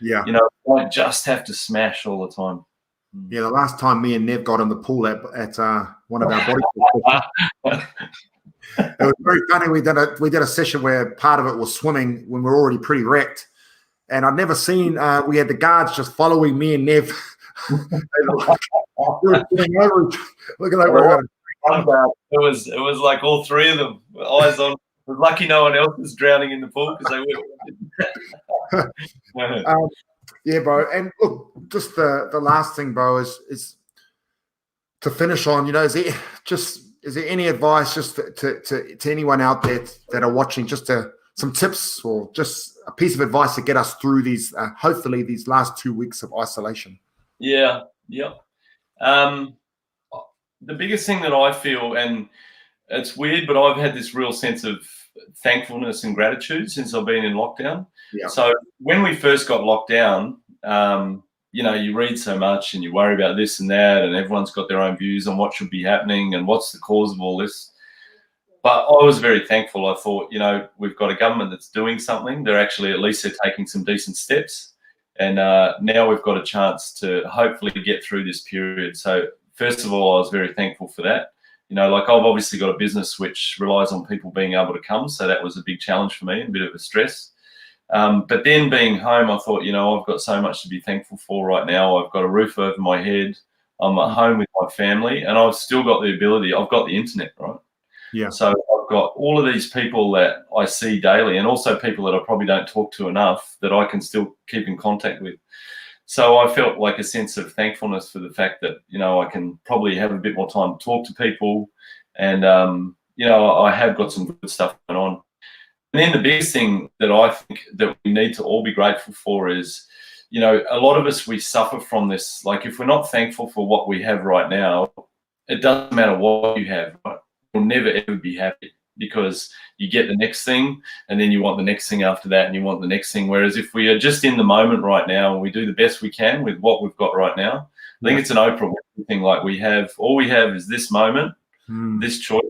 Yeah. You don't just have to smash all the time. Yeah, the last time me and Nev got in the pool at one of our body it was very funny. We did a session where part of it was swimming when we were already pretty wrecked. And I'd never seen, we had the guards just following me and Nev. Looking over. It was like all three of them, eyes on. We're lucky no one else was drowning in the pool because they were. Yeah, bro. And look, just the last thing, bro, is to finish on. Is there any advice just to anyone out there that are watching, just some tips or just a piece of advice to get us through these, hopefully these last 2 weeks of isolation? Yeah. the biggest thing that I feel, and it's weird, but I've had this real sense of thankfulness and gratitude since I've been in lockdown. Yeah. So when we first got locked down, you know, you read so much and you worry about this and that, and everyone's got their own views on what should be happening and what's the cause of all this. But I was very thankful. I thought, you know, we've got a government that's doing something. They're actually, at least they're taking some decent steps. And now we've got a chance to hopefully get through this period. So first of all, I was very thankful for that. You know, like I've obviously got a business which relies on people being able to come. So that was a big challenge for me, a bit of a stress. But then being home, I thought, you know, I've got so much to be thankful for right now. I've got a roof over my head. I'm at home with my family, and I've still got the ability. I've got the internet, right? Yeah. So I've got all of these people that I see daily, and also people that I probably don't talk to enough that I can still keep in contact with. So I felt like a sense of thankfulness for the fact that, you know, I can probably have a bit more time to talk to people, and, you know, I have got some good stuff going on. And then the biggest thing that I think that we need to all be grateful for is, you know, a lot of us, we suffer from this. Like, if we're not thankful for what we have right now, it doesn't matter what you have, right? You'll never ever be happy, because you get the next thing and then you want the next thing after that and you want the next thing. Whereas if we are just in the moment right now and we do the best we can with what we've got right now, I think it's an Oprah thing. Like, all we have is this moment, this choice,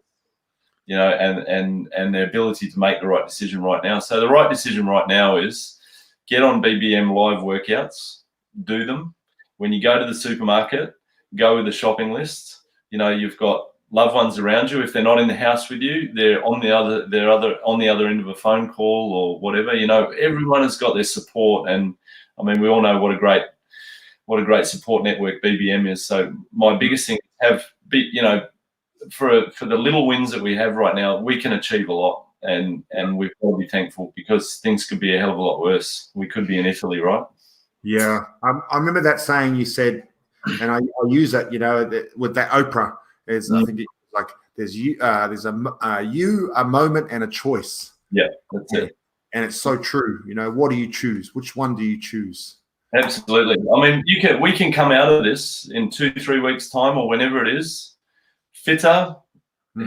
you know, and the ability to make the right decision right now. So the right decision right now is get on BBM live workouts, do them. When you go to the supermarket, go with the shopping list. You know, you've got loved ones around you. If they're not in the house with you, they're on the other end of a phone call or whatever. You know, everyone has got their support, and I mean, we all know what a great support network BBM is. So my biggest thing is you know, for the little wins that we have right now, we can achieve a lot, and we've got to be thankful, because things could be a hell of a lot worse. We could be in Italy, right? Yeah, I remember that saying you said, and I use it, you know, with that Oprah. I think it's like there's a moment and a choice. Yeah, that's it. And it's so true. You know, what do you choose? Which one do you choose? Absolutely. I mean, we can come out of this in 2-3 weeks' time, or whenever it is, fitter,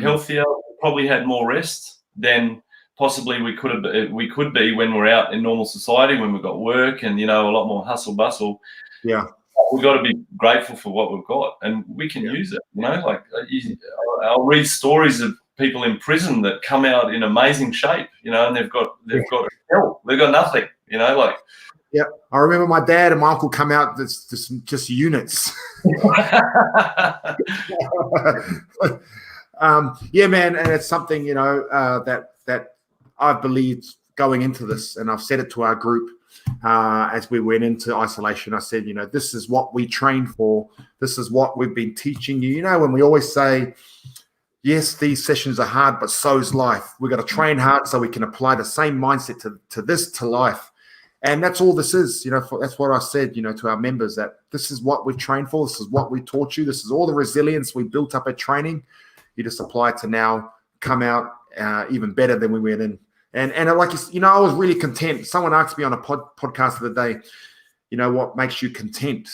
healthier, probably had more rest than possibly we could be when we're out in normal society, when we've got work and, you know, a lot more hustle bustle. Yeah. We've got to be grateful for what we've got, and we can use it. You know, like I'll read stories of people in prison that come out in amazing shape, you know, and they've got hell, they've got nothing, you know, like. Yeah, I remember my dad and my uncle come out just units. Yeah, man, and it's something, you know, that I've believed going into this, and I've said it to our group as we went into isolation. I said, you know, this is what we train for. This is what we've been teaching you. You know, when we always say, yes, these sessions are hard, but so's life. We've got to train hard so we can apply the same mindset to life. And that's all this is, you know, that's what I said, you know, to our members, that this is what we trained for. This is what we taught you. This is all the resilience we built up at training. You just apply it to now come out even better than we went in. And like, you know, I was really content. Someone asked me on a podcast the other day, you know, what makes you content?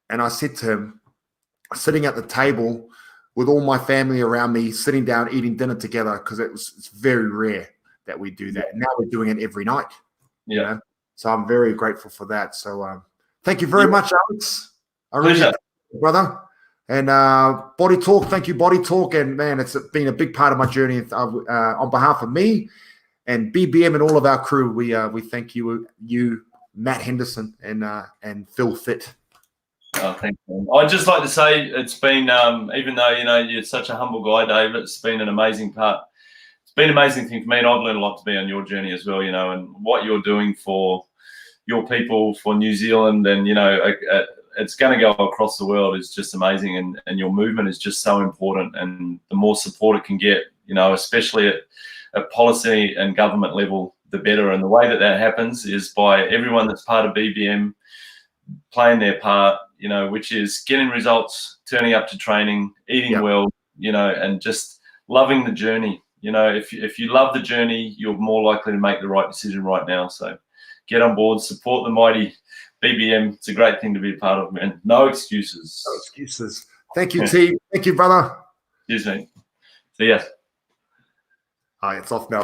And I said to him, sitting at the table with all my family around me, sitting down, eating dinner together, because it's very rare that we do that. And now we're doing it every night. Yeah. You know? So I'm very grateful for that. So thank you very much, Alex. I really appreciate it, brother. And Bodytalk, thank you, Bodytalk. And man, it's been a big part of my journey. On behalf of me and BBM and all of our crew, we thank you, Matt Henderson and Phil Fit. Oh, thank you. I'd just like to say it's been, even though, you know, you're such a humble guy, David, it's been an amazing part. Been an amazing thing for me, and I've learned a lot to be on your journey as well, you know, and what you're doing for your people, for New Zealand, and, you know, it's going to go across the world is just amazing, and your movement is just so important, and the more support it can get, you know, especially at policy and government level, the better. And the way that happens is by everyone that's part of BBM playing their part, you know, which is getting results, turning up to training, eating well, you know, and just loving the journey. You know, if you love the journey, you're more likely to make the right decision right now. So get on board, support the mighty BBM. It's a great thing to be a part of, man. No excuses. No excuses. Thank you, T. Thank you, brother. Cheers, mate. See ya. All right, it's off now.